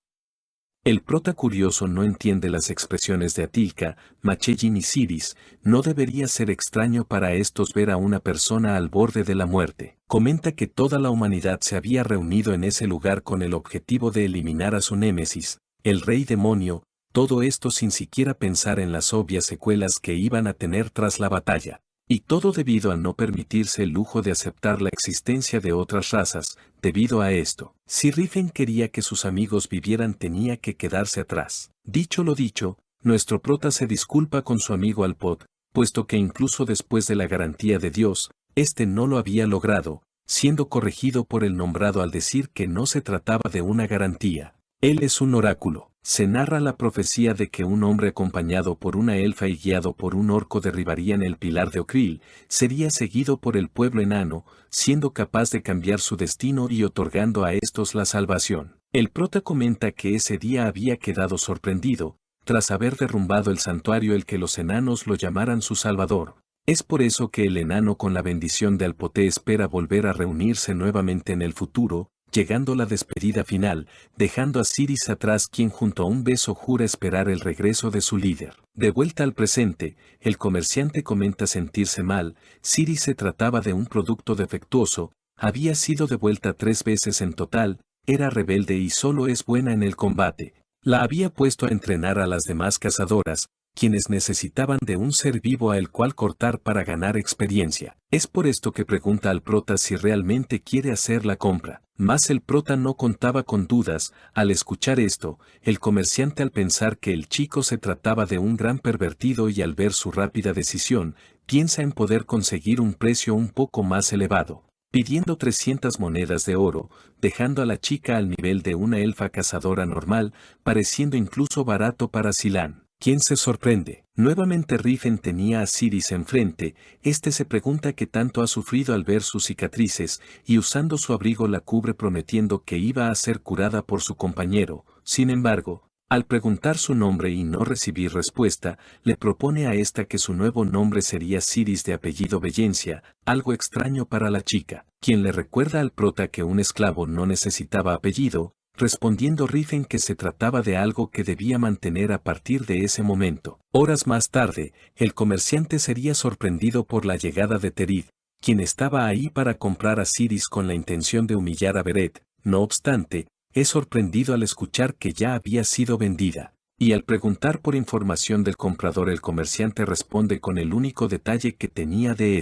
El prota curioso no entiende las expresiones de Atilka, Machellin y Siris, no debería ser extraño para estos ver a una persona al borde de la muerte. Comenta que toda la humanidad se había reunido en ese lugar con el objetivo de eliminar a su némesis, el rey demonio, todo esto sin siquiera pensar en las obvias secuelas que iban a tener tras la batalla. Y todo debido a no permitirse el lujo de aceptar la existencia de otras razas. Debido a esto, si Riffen quería que sus amigos vivieran tenía que quedarse atrás. Dicho lo dicho, nuestro prota se disculpa con su amigo Alpod, puesto que incluso después de la garantía de Dios, este no lo había logrado, siendo corregido por el nombrado al decir que no se trataba de una garantía. Él es un oráculo. Se narra la profecía de que un hombre acompañado por una elfa y guiado por un orco derribarían el pilar de Ocril, sería seguido por el pueblo enano, siendo capaz de cambiar su destino y otorgando a estos la salvación. El prota comenta que ese día había quedado sorprendido, tras haber derrumbado el santuario el que los enanos lo llamaran su salvador. Es por eso que el enano con la bendición de Alpoté espera volver a reunirse nuevamente en el futuro, llegando la despedida final, dejando a Siris atrás quien junto a un beso jura esperar el regreso de su líder. De vuelta al presente, el comerciante comenta sentirse mal, Siris se trataba de un producto defectuoso, había sido devuelta 3 veces en total, era rebelde y solo es buena en el combate. La había puesto a entrenar a las demás cazadoras, quienes necesitaban de un ser vivo al cual cortar para ganar experiencia. Es por esto que pregunta al prota si realmente quiere hacer la compra. Mas el prota no contaba con dudas, al escuchar esto, el comerciante al pensar que el chico se trataba de un gran pervertido y al ver su rápida decisión, piensa en poder conseguir un precio un poco más elevado, pidiendo 300 monedas de oro, dejando a la chica al nivel de una elfa cazadora normal, pareciendo incluso barato para Silán. ¿Quién se sorprende? Nuevamente Riffen tenía a Siris enfrente, se pregunta qué tanto ha sufrido al ver sus cicatrices, y usando su abrigo la cubre prometiendo que iba a ser curada por su compañero. Sin embargo, al preguntar su nombre y no recibir respuesta, le propone a esta que su nuevo nombre sería Siris de apellido Bellencia, algo extraño para la chica, quien le recuerda al prota que un esclavo no necesitaba apellido, respondiendo Riffen que se trataba de algo que debía mantener a partir de ese momento. Horas más tarde, el comerciante sería sorprendido por la llegada de Terid, quien estaba ahí para comprar a Siris con la intención de humillar a Beret. No obstante, es sorprendido al escuchar que ya había sido vendida. Y al preguntar por información del comprador el comerciante responde con el único detalle que tenía de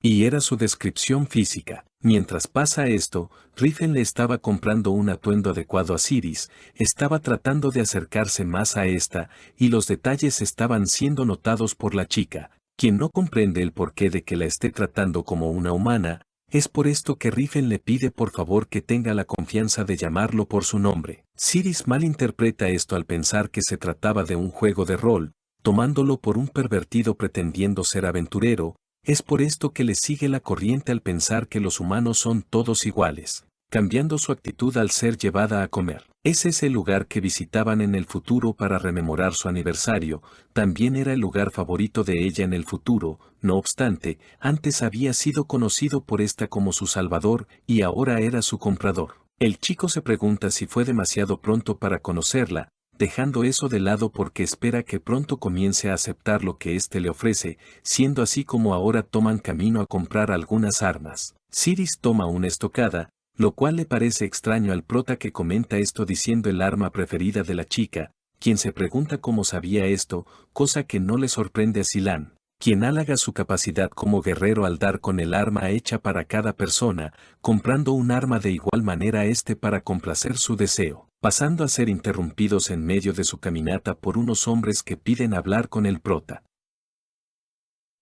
Y era su descripción física. Mientras pasa esto, Rifen le estaba comprando un atuendo adecuado a Siris, estaba tratando de acercarse más a esta, y los detalles estaban siendo notados por la chica, quien no comprende el porqué de que la esté tratando como una humana. Es por esto que Rifen le pide por favor que tenga la confianza de llamarlo por su nombre. Siris malinterpreta esto al pensar que se trataba de un juego de rol, tomándolo por un pervertido pretendiendo ser aventurero. Es por esto que le sigue la corriente al pensar que los humanos son todos iguales, cambiando su actitud al ser llevada a comer. Ese es el lugar que visitaban en el futuro para rememorar su aniversario, también era el lugar favorito de ella en el futuro, no obstante, antes había sido conocido por esta como su salvador y ahora era su comprador. El chico se pregunta si fue demasiado pronto para conocerla, dejando eso de lado porque espera que pronto comience a aceptar lo que éste le ofrece, siendo así como ahora toman camino a comprar algunas armas. Siris toma una estocada, lo cual le parece extraño al prota que comenta esto diciendo el arma preferida de la chica, quien se pregunta cómo sabía esto, cosa que no le sorprende a Silan, quien halaga su capacidad como guerrero al dar con el arma hecha para cada persona, comprando un arma de igual manera a este para complacer su deseo, pasando a ser interrumpidos en medio de su caminata por unos hombres que piden hablar con el prota.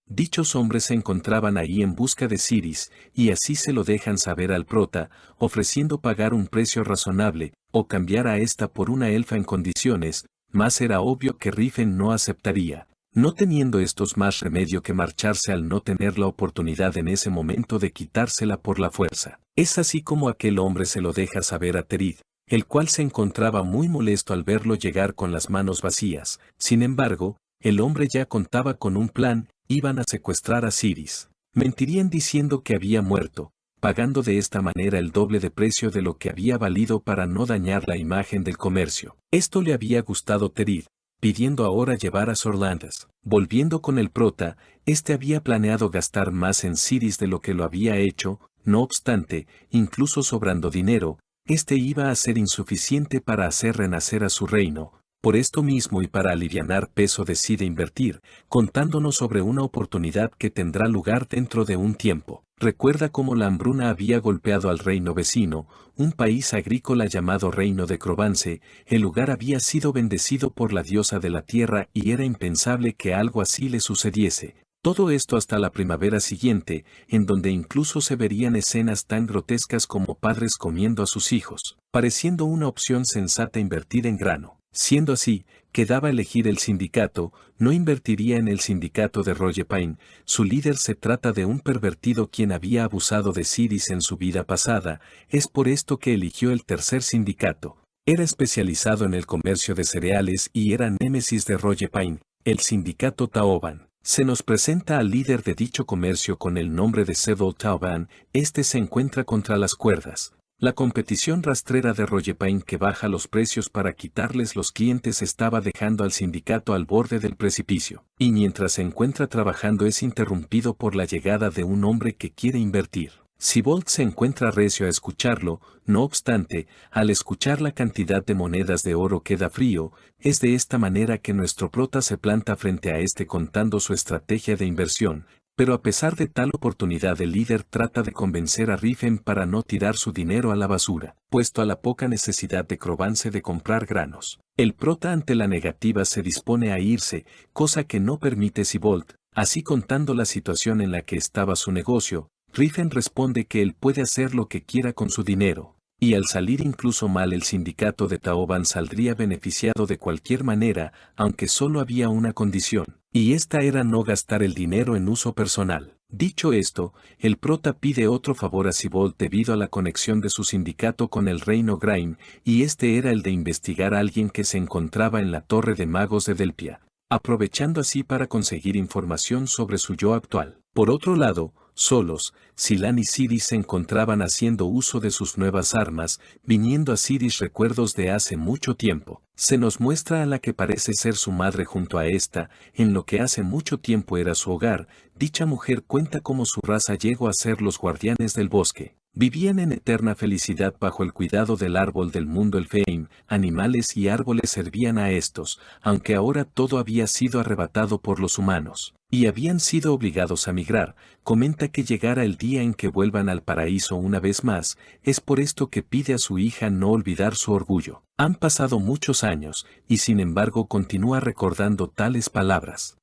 Dichos hombres se encontraban ahí en busca de Siris, y así se lo dejan saber al prota, ofreciendo pagar un precio razonable, o cambiar a esta por una elfa en condiciones, mas era obvio que Rifen no aceptaría, no teniendo estos más remedio que marcharse al no tener la oportunidad en ese momento de quitársela por la fuerza. Es así como aquel hombre se lo deja saber a Terid, el cual se encontraba muy molesto al verlo llegar con las manos vacías. Sin embargo, el hombre ya contaba con un plan, iban a secuestrar a Siris. Mentirían diciendo que había muerto, pagando de esta manera el doble de precio de lo que había valido para no dañar la imagen del comercio. Esto le había gustado a Terid, pidiendo ahora llevar a Sorlandas. Volviendo con el prota, este había planeado gastar más en Siris de lo que lo había hecho, no obstante, incluso sobrando dinero, este iba a ser insuficiente para hacer renacer a su reino. Por esto mismo y para alivianar peso decide invertir, contándonos sobre una oportunidad que tendrá lugar dentro de un tiempo. Recuerda cómo la hambruna había golpeado al reino vecino, un país agrícola llamado Reino de Crovance. El lugar había sido bendecido por la diosa de la tierra y era impensable que algo así le sucediese. Todo esto hasta la primavera siguiente, en donde incluso se verían escenas tan grotescas como padres comiendo a sus hijos, pareciendo una opción sensata invertir en grano. Siendo así, quedaba elegir el sindicato, no invertiría en el sindicato de Royepain, su líder se trata de un pervertido quien había abusado de Siris en su vida pasada, es por esto que eligió el tercer sindicato. Era especializado en el comercio de cereales y era némesis de Royepain, el sindicato Taoban. Se nos presenta al líder de dicho comercio con el nombre de Sebel Taoban, este se encuentra contra las cuerdas. La competición rastrera de Royepain que baja los precios para quitarles los clientes estaba dejando al sindicato al borde del precipicio, y mientras se encuentra trabajando es interrumpido por la llegada de un hombre que quiere invertir. Sibold se encuentra recio a escucharlo, no obstante, al escuchar la cantidad de monedas de oro queda frío, es de esta manera que nuestro prota se planta frente a este contando su estrategia de inversión. Pero a pesar de tal oportunidad el líder trata de convencer a Rifen para no tirar su dinero a la basura, puesto a la poca necesidad de Crovance de comprar granos. El prota ante la negativa se dispone a irse, cosa que no permite Sibold, así contando la situación en la que estaba su negocio, Rifen responde que él puede hacer lo que quiera con su dinero, y al salir incluso mal el sindicato de Taoban saldría beneficiado de cualquier manera, aunque solo había una condición, y esta era no gastar el dinero en uso personal. Dicho esto, el prota pide otro favor a Sibold debido a la conexión de su sindicato con el reino Graim, y este era el de investigar a alguien que se encontraba en la torre de magos de Delpia, aprovechando así para conseguir información sobre su yo actual. Por otro lado, solos, Silan y Siris se encontraban haciendo uso de sus nuevas armas, viniendo a Siris recuerdos de hace mucho tiempo. Se nos muestra a la que parece ser su madre junto a esta, en lo que hace mucho tiempo era su hogar. Dicha mujer cuenta cómo su raza llegó a ser los guardianes del bosque. Vivían en eterna felicidad bajo el cuidado del árbol del mundo Elfheim, animales y árboles servían a estos, aunque ahora todo había sido arrebatado por los humanos. y habían sido obligados a migrar, comenta que llegará el día en que vuelvan al paraíso una vez más, es por esto que pide a su hija no olvidar su orgullo. Han pasado muchos años, y sin embargo continúa recordando tales palabras.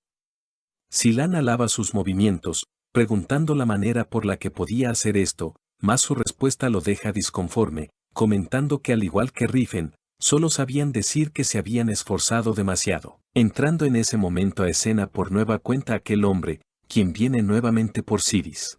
Silan alaba sus movimientos, preguntando la manera por la que podía hacer esto, mas su respuesta lo deja disconforme, comentando que al igual que Rifen, solo sabían decir que se habían esforzado demasiado. Entrando en ese momento a escena por nueva cuenta aquel hombre, quien viene nuevamente por Siris.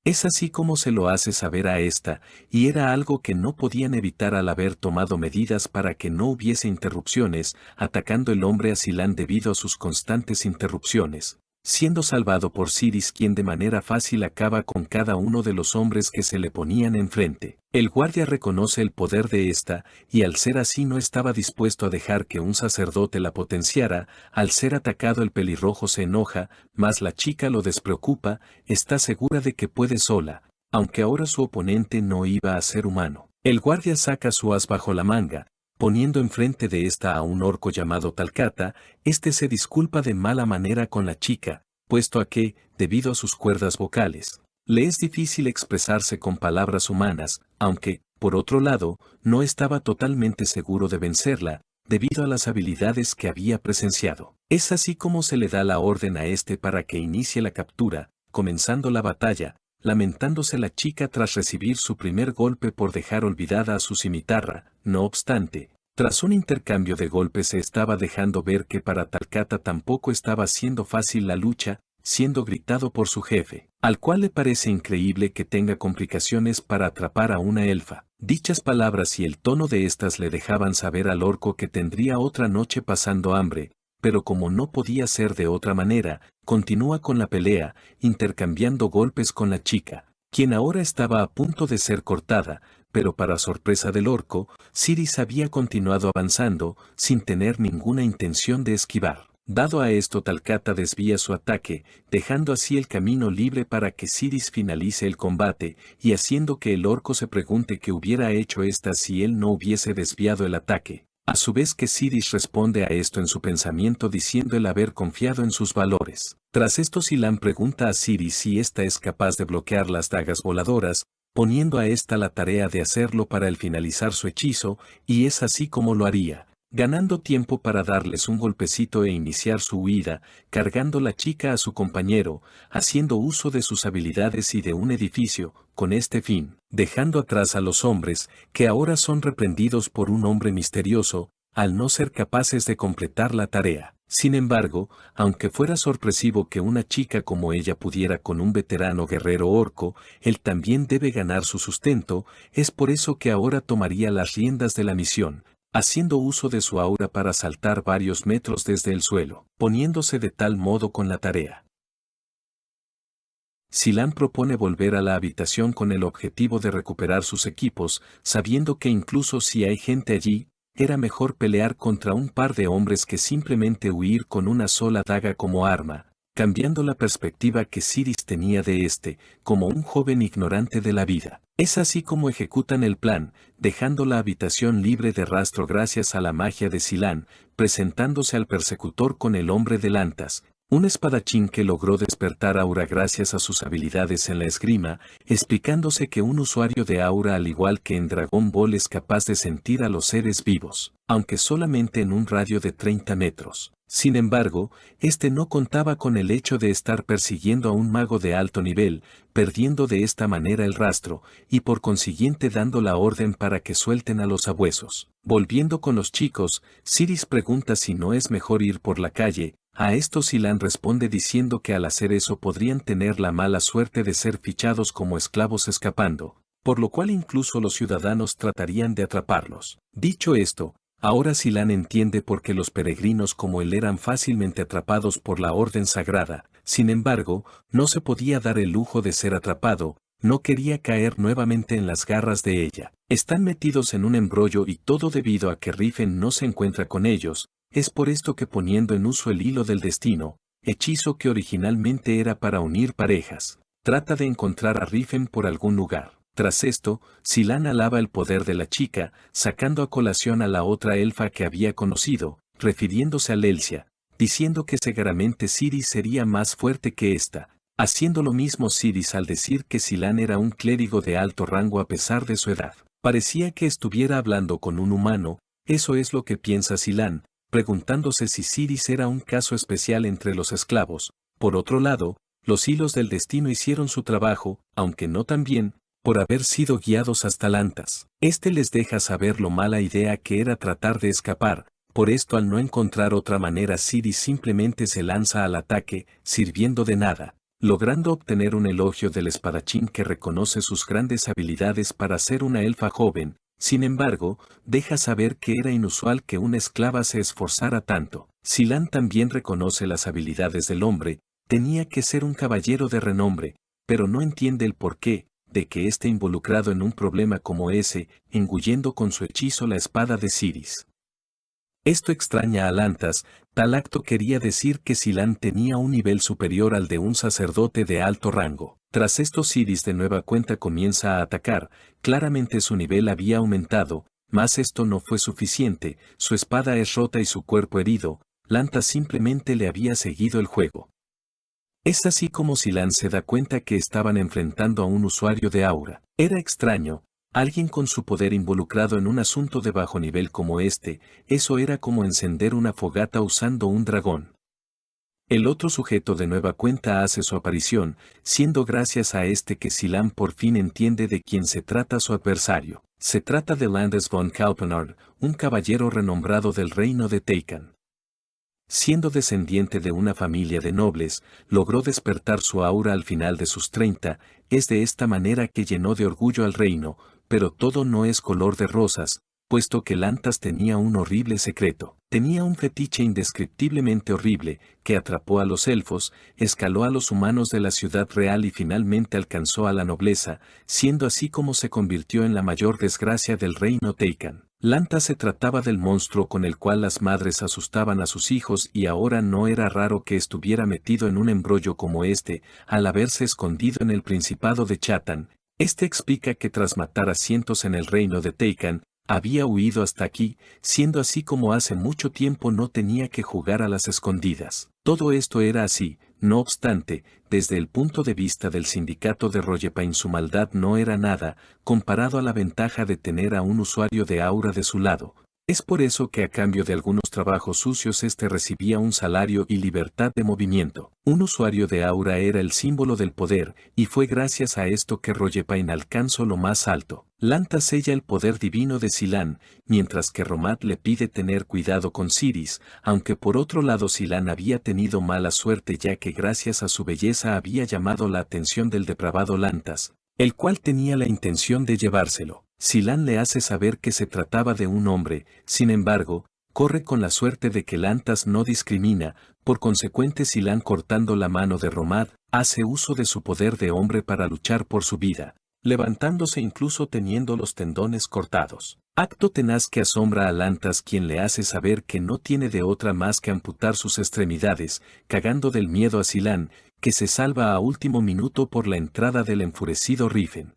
Es así como se lo hace saber a esta, y era algo que no podían evitar al haber tomado medidas para que no hubiese interrupciones, atacando el hombre a Silan debido a sus constantes interrupciones, siendo salvado por Siris, quien de manera fácil acaba con cada uno de los hombres que se le ponían enfrente. El guardia reconoce el poder de esta, y al ser así no estaba dispuesto a dejar que un sacerdote la potenciara. Al ser atacado el pelirrojo se enoja, mas la chica lo despreocupa, está segura de que puede sola, aunque ahora su oponente no iba a ser humano. El guardia saca su as bajo la manga, poniendo enfrente de esta a un orco llamado Talcata. Este se disculpa de mala manera con la chica, puesto a que, debido a sus cuerdas vocales, le es difícil expresarse con palabras humanas, aunque, por otro lado, no estaba totalmente seguro de vencerla, debido a las habilidades que había presenciado. Es así como se le da la orden a este para que inicie la captura, comenzando la batalla, lamentándose la chica tras recibir su primer golpe por dejar olvidada a su cimitarra. No obstante, tras un intercambio de golpes se estaba dejando ver que para Talcata tampoco estaba siendo fácil la lucha, siendo gritado por su jefe, al cual le parece increíble que tenga complicaciones para atrapar a una elfa. Dichas palabras y el tono de estas le dejaban saber al orco que tendría otra noche pasando hambre, pero como no podía ser de otra manera, continúa con la pelea, intercambiando golpes con la chica, quien ahora estaba a punto de ser cortada, pero para sorpresa del orco, Siris había continuado avanzando, sin tener ninguna intención de esquivar. Dado a esto, Talcata desvía su ataque, dejando así el camino libre para que Siris finalice el combate, y haciendo que el orco se pregunte qué hubiera hecho ésta si él no hubiese desviado el ataque. A su vez que Siris responde a esto en su pensamiento diciendo el haber confiado en sus valores. Tras esto Silan pregunta a Siris si ésta es capaz de bloquear las dagas voladoras, poniendo a ésta la tarea de hacerlo para el finalizar su hechizo, y es así como lo haría, ganando tiempo para darles un golpecito e iniciar su huida, cargando la chica a su compañero, haciendo uso de sus habilidades y de un edificio, con este fin, dejando atrás a los hombres, que ahora son reprendidos por un hombre misterioso, al no ser capaces de completar la tarea. Sin embargo, aunque fuera sorpresivo que una chica como ella pudiera con un veterano guerrero orco, él también debe ganar su sustento, es por eso que ahora tomaría las riendas de la misión, haciendo uso de su aura para saltar varios metros desde el suelo, poniéndose de tal modo con la tarea. Silan propone volver a la habitación con el objetivo de recuperar sus equipos, sabiendo que incluso si hay gente allí, era mejor pelear contra un par de hombres que simplemente huir con una sola daga como arma, cambiando la perspectiva que Siris tenía de este, como un joven ignorante de la vida. Es así como ejecutan el plan, dejando la habitación libre de rastro gracias a la magia de Silan, presentándose al persecutor con el hombre de lantas, un espadachín que logró despertar aura gracias a sus habilidades en la esgrima, explicándose que un usuario de aura al igual que en Dragon Ball es capaz de sentir a los seres vivos, aunque solamente en un radio de 30 metros. Sin embargo, este no contaba con el hecho de estar persiguiendo a un mago de alto nivel, perdiendo de esta manera el rastro, y por consiguiente dando la orden para que suelten a los sabuesos. Volviendo con los chicos, Siris pregunta si no es mejor ir por la calle. A esto Silan responde diciendo que al hacer eso podrían tener la mala suerte de ser fichados como esclavos escapando, por lo cual incluso los ciudadanos tratarían de atraparlos. Dicho esto, ahora Silan entiende por qué los peregrinos como él eran fácilmente atrapados por la orden sagrada. Sin embargo, no se podía dar el lujo de ser atrapado, no quería caer nuevamente en las garras de ella. Están metidos en un embrollo y todo debido a que Rifen no se encuentra con ellos. Es por esto que poniendo en uso el hilo del destino, hechizo que originalmente era para unir parejas, trata de encontrar a Rifen por algún lugar. Tras esto, Silan alaba el poder de la chica, sacando a colación a la otra elfa que había conocido, refiriéndose a Lelsia, diciendo que seguramente Siris sería más fuerte que ésta. Haciendo lo mismo Siris al decir que Silan era un clérigo de alto rango a pesar de su edad. Parecía que estuviera hablando con un humano, eso es lo que piensa Silan, preguntándose si Siris era un caso especial entre los esclavos. Por otro lado, los hilos del destino hicieron su trabajo, aunque no tan bien, por haber sido guiados hasta Lantas. Este les deja saber lo mala idea que era tratar de escapar, por esto al no encontrar otra manera Siris simplemente se lanza al ataque, sirviendo de nada, logrando obtener un elogio del espadachín que reconoce sus grandes habilidades para ser una elfa joven. Sin embargo, deja saber que era inusual que una esclava se esforzara tanto. Silan también reconoce las habilidades del hombre, tenía que ser un caballero de renombre, pero no entiende el porqué de que esté involucrado en un problema como ese, engullendo con su hechizo la espada de Siris. Esto extraña a Lantas, tal acto quería decir que Silan tenía un nivel superior al de un sacerdote de alto rango. Tras esto Siris de nueva cuenta comienza a atacar, claramente su nivel había aumentado, mas esto no fue suficiente, su espada es rota y su cuerpo herido, Lantas simplemente le había seguido el juego. Es así como Silan se da cuenta que estaban enfrentando a un usuario de aura. Era extraño. Alguien con su poder involucrado en un asunto de bajo nivel como este, eso era como encender una fogata usando un dragón. El otro sujeto de nueva cuenta hace su aparición, siendo gracias a este que Silan por fin entiende de quién se trata su adversario. Se trata de Landes von Kalpenard, un caballero renombrado del reino de Teikan. Siendo descendiente de una familia de nobles, logró despertar su aura al final de sus 30, es de esta manera que llenó de orgullo al reino, pero todo no es color de rosas, puesto que Lantas tenía un horrible secreto. Tenía un fetiche indescriptiblemente horrible, que atrapó a los elfos, escaló a los humanos de la ciudad real y finalmente alcanzó a la nobleza, siendo así como se convirtió en la mayor desgracia del reino Teikan. Lantas se trataba del monstruo con el cual las madres asustaban a sus hijos y ahora no era raro que estuviera metido en un embrollo como este, al haberse escondido en el Principado de Chatan. Este explica que tras matar a cientos en el reino de Teikan, había huido hasta aquí, siendo así como hace mucho tiempo no tenía que jugar a las escondidas. Todo esto era así, no obstante, desde el punto de vista del sindicato de Royepain su maldad no era nada, comparado a la ventaja de tener a un usuario de aura de su lado. Es por eso que a cambio de algunos trabajos sucios este recibía un salario y libertad de movimiento. Un usuario de aura era el símbolo del poder, y fue gracias a esto que Royepain alcanzó lo más alto. Lantas sella el poder divino de Silan, mientras que Romat le pide tener cuidado con Siris, aunque por otro lado Silan había tenido mala suerte ya que gracias a su belleza había llamado la atención del depravado Lantas, el cual tenía la intención de llevárselo. Silan le hace saber que se trataba de un hombre, sin embargo, corre con la suerte de que Lantas no discrimina, por consecuente Silan cortando la mano de Romad, hace uso de su poder de hombre para luchar por su vida, levantándose incluso teniendo los tendones cortados. Acto tenaz que asombra a Lantas quien le hace saber que no tiene de otra más que amputar sus extremidades, cagando del miedo a Silan, que se salva a último minuto por la entrada del enfurecido Rifen.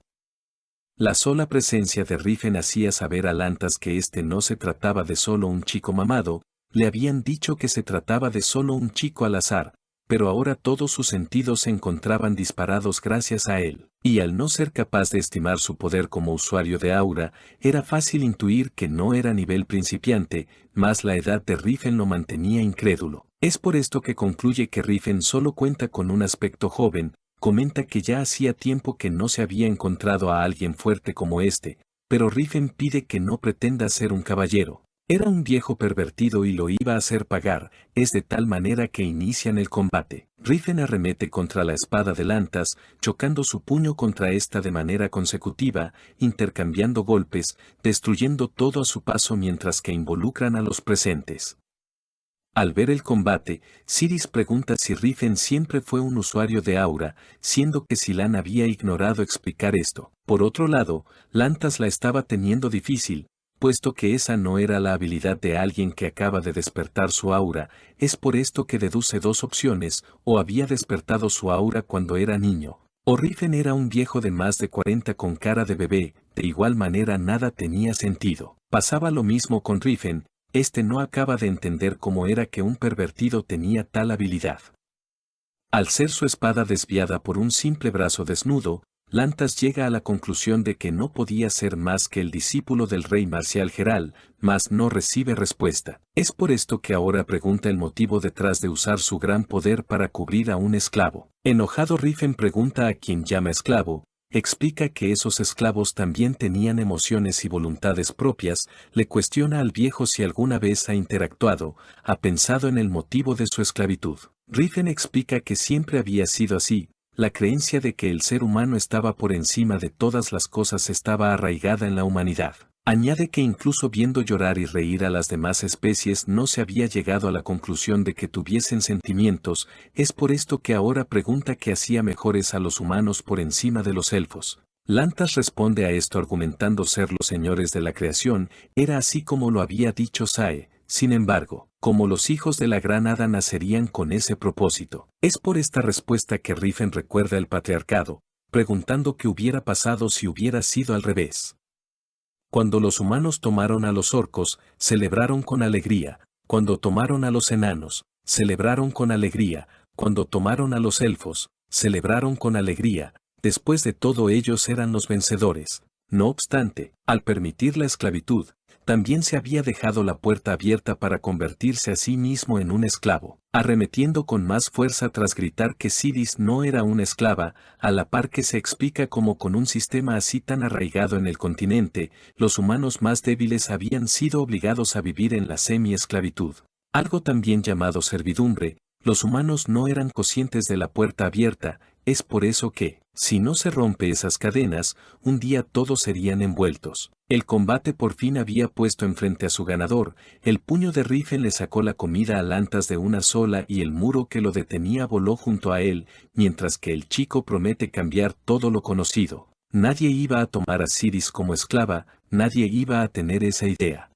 La sola presencia de Rifen hacía saber a Lantas que este no se trataba de solo un chico mamado, le habían dicho que se trataba de solo un chico al azar, pero ahora todos sus sentidos se encontraban disparados gracias a él, y al no ser capaz de estimar su poder como usuario de aura, era fácil intuir que no era nivel principiante, mas la edad de Rifen lo mantenía incrédulo. Es por esto que concluye que Rifen solo cuenta con un aspecto joven. Comenta que ya hacía tiempo que no se había encontrado a alguien fuerte como este, pero Rifen pide que no pretenda ser un caballero. Era un viejo pervertido y lo iba a hacer pagar, es de tal manera que inician el combate. Rifen arremete contra la espada de Lantas, chocando su puño contra esta de manera consecutiva, intercambiando golpes, destruyendo todo a su paso mientras que involucran a los presentes. Al ver el combate, Siris pregunta si Rifen siempre fue un usuario de aura, siendo que Silan había ignorado explicar esto. Por otro lado, Lantas la estaba teniendo difícil, puesto que esa no era la habilidad de alguien que acaba de despertar su aura, es por esto que deduce dos opciones, o había despertado su aura cuando era niño, o Rifen era un viejo de más de 40 con cara de bebé, de igual manera nada tenía sentido. Pasaba lo mismo con Rifen, este no acaba de entender cómo era que un pervertido tenía tal habilidad. Al ser su espada desviada por un simple brazo desnudo, Lantas llega a la conclusión de que no podía ser más que el discípulo del rey marcial Geral, mas no recibe respuesta. Es por esto que ahora pregunta el motivo detrás de usar su gran poder para cubrir a un esclavo. Enojado, Rifen pregunta a quien llama esclavo, explica que esos esclavos también tenían emociones y voluntades propias, le cuestiona al viejo si alguna vez ha interactuado, ha pensado en el motivo de su esclavitud. Rifen explica que siempre había sido así. La creencia de que el ser humano estaba por encima de todas las cosas estaba arraigada en la humanidad. Añade que incluso viendo llorar y reír a las demás especies no se había llegado a la conclusión de que tuviesen sentimientos, es por esto que ahora pregunta qué hacía mejores a los humanos por encima de los elfos. Lantas responde a esto argumentando ser los señores de la creación, era así como lo había dicho Sae. Sin embargo, como los hijos de la gran hada nacerían con ese propósito. Es por esta respuesta que Rifen recuerda el patriarcado, preguntando qué hubiera pasado si hubiera sido al revés. Cuando los humanos tomaron a los orcos, celebraron con alegría; cuando tomaron a los enanos, celebraron con alegría; cuando tomaron a los elfos, celebraron con alegría; después de todo ellos eran los vencedores. No obstante, al permitir la esclavitud, también se había dejado la puerta abierta para convertirse a sí mismo en un esclavo, arremetiendo con más fuerza tras gritar que Sidis no era una esclava, a la par que se explica cómo con un sistema así tan arraigado en el continente, los humanos más débiles habían sido obligados a vivir en la semi-esclavitud. Algo también llamado servidumbre, los humanos no eran conscientes de la puerta abierta, es por eso que, si no se rompe esas cadenas, un día todos serían envueltos. El combate por fin había puesto enfrente a su ganador, el puño de Rifen le sacó la comida a Lantas de una sola y el muro que lo detenía voló junto a él, mientras que el chico promete cambiar todo lo conocido. Nadie iba a tomar a Sidis como esclava, nadie iba a tener esa idea.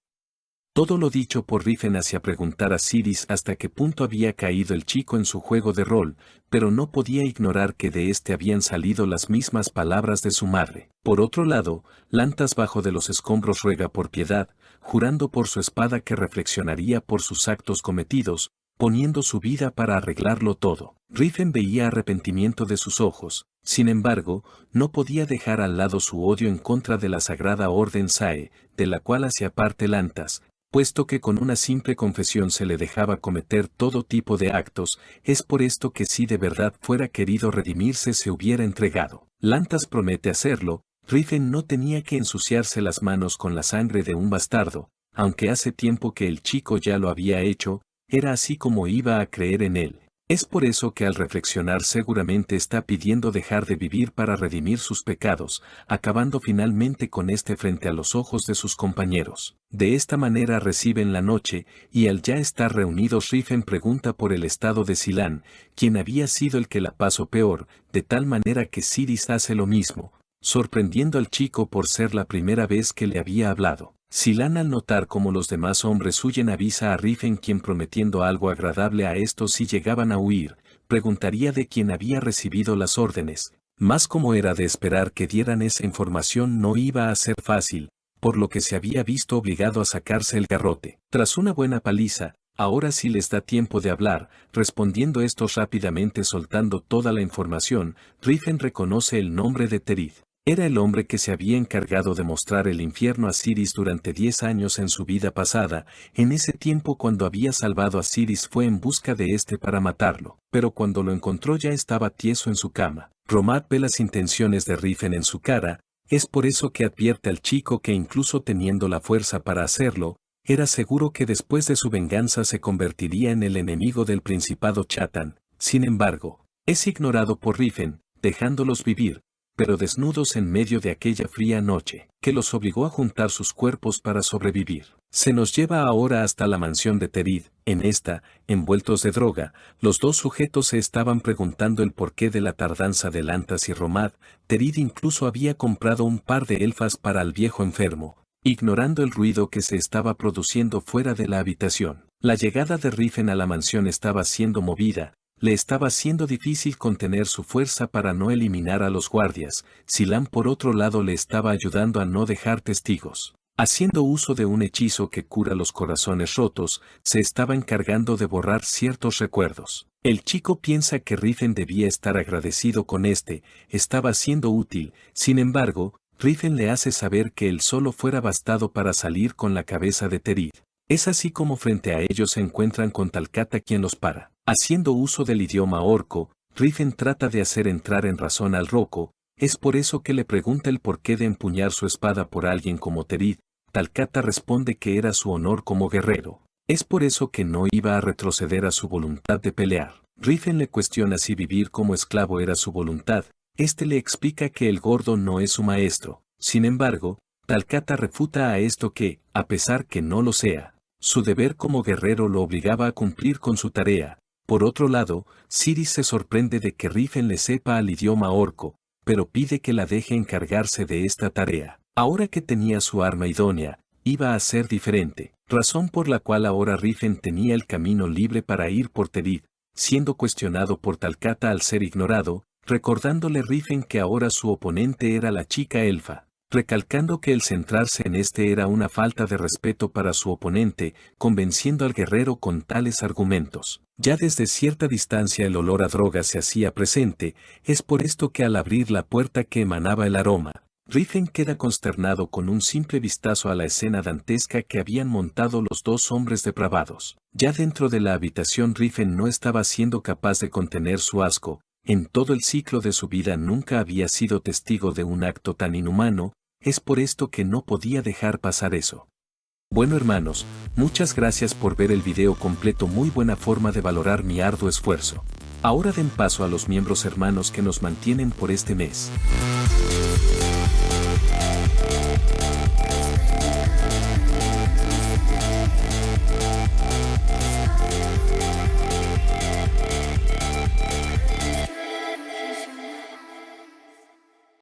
Todo lo dicho por Rifen hacía preguntar a Sidis hasta qué punto había caído el chico en su juego de rol, pero no podía ignorar que de este habían salido las mismas palabras de su madre. Por otro lado, Lantas bajo de los escombros ruega por piedad, jurando por su espada que reflexionaría por sus actos cometidos, poniendo su vida para arreglarlo todo. Rifen veía arrepentimiento de sus ojos, sin embargo, no podía dejar al lado su odio en contra de la sagrada orden Sae, de la cual hacía parte Lantas, puesto que con una simple confesión se le dejaba cometer todo tipo de actos, es por esto que si de verdad fuera querido redimirse se hubiera entregado. Lantas promete hacerlo, Rifen no tenía que ensuciarse las manos con la sangre de un bastardo, aunque hace tiempo que el chico ya lo había hecho, era así como iba a creer en él. Es por eso que al reflexionar seguramente está pidiendo dejar de vivir para redimir sus pecados, acabando finalmente con este frente a los ojos de sus compañeros. De esta manera reciben la noche, y al ya estar reunidos Rifen pregunta por el estado de Silán, quien había sido el que la pasó peor, de tal manera que Sidis hace lo mismo, sorprendiendo al chico por ser la primera vez que le había hablado. Silán al notar cómo los demás hombres huyen avisa a Rifen quien prometiendo algo agradable a estos si llegaban a huir, preguntaría de quién había recibido las órdenes, mas como era de esperar que dieran esa información no iba a ser fácil, por lo que se había visto obligado a sacarse el garrote. Tras una buena paliza, ahora sí les da tiempo de hablar, respondiendo estos rápidamente soltando toda la información, Rifen reconoce el nombre de Terid. Era el hombre que se había encargado de mostrar el infierno a Sidis durante 10 años en su vida pasada. En ese tiempo cuando había salvado a Sidis fue en busca de este para matarlo, pero cuando lo encontró ya estaba tieso en su cama. Romad ve las intenciones de Rifen en su cara, es por eso que advierte al chico que incluso teniendo la fuerza para hacerlo, era seguro que después de su venganza se convertiría en el enemigo del Principado Chatan. Sin embargo, es ignorado por Rifen, dejándolos vivir, pero desnudos en medio de aquella fría noche, que los obligó a juntar sus cuerpos para sobrevivir. Se nos lleva ahora hasta la mansión de Terid. En esta, envueltos de droga, los dos sujetos se estaban preguntando el porqué de la tardanza de Lantas y Romad. Terid incluso había comprado un par de elfas para el viejo enfermo, ignorando el ruido que se estaba produciendo fuera de la habitación. La llegada de Rifen a la mansión estaba siendo movida, le estaba siendo difícil contener su fuerza para no eliminar a los guardias. Silán por otro lado le estaba ayudando a no dejar testigos. Haciendo uso de un hechizo que cura los corazones rotos, se estaba encargando de borrar ciertos recuerdos. El chico piensa que Riffen debía estar agradecido con estaba siendo útil, sin embargo, Riffen le hace saber que él solo fuera bastado para salir con la cabeza de Terid. Es así como frente a ellos se encuentran con Talcata quien los para. Haciendo uso del idioma orco, Riffen trata de hacer entrar en razón al roco, es por eso que le pregunta el porqué de empuñar su espada por alguien como Terid. Talcata responde que era su honor como guerrero. Es por eso que no iba a retroceder a su voluntad de pelear. Riffen le cuestiona si vivir como esclavo era su voluntad. Le explica que el gordo no es su maestro. Sin embargo, Talcata refuta a esto que, a pesar que no lo sea, su deber como guerrero lo obligaba a cumplir con su tarea. Por otro lado, Siris se sorprende de que Riffen le sepa al idioma orco, pero pide que la deje encargarse de esta tarea. Ahora que tenía su arma idónea, iba a ser diferente, razón por la cual ahora Riffen tenía el camino libre para ir por Terid, siendo cuestionado por Talcata al ser ignorado, recordándole Riffen que ahora su oponente era la chica elfa, recalcando que el centrarse en era una falta de respeto para su oponente, convenciendo al guerrero con tales argumentos. Ya desde cierta distancia el olor a droga se hacía presente, es por esto que al abrir la puerta que emanaba el aroma, Riffen queda consternado con un simple vistazo a la escena dantesca que habían montado los dos hombres depravados. Ya dentro de la habitación Riffen no estaba siendo capaz de contener su asco, en todo el ciclo de su vida nunca había sido testigo de un acto tan inhumano, es por esto que no podía dejar pasar eso. Bueno hermanos, muchas gracias por ver el video completo, muy buena forma de valorar mi arduo esfuerzo. Ahora den paso a los miembros hermanos que nos mantienen por este mes.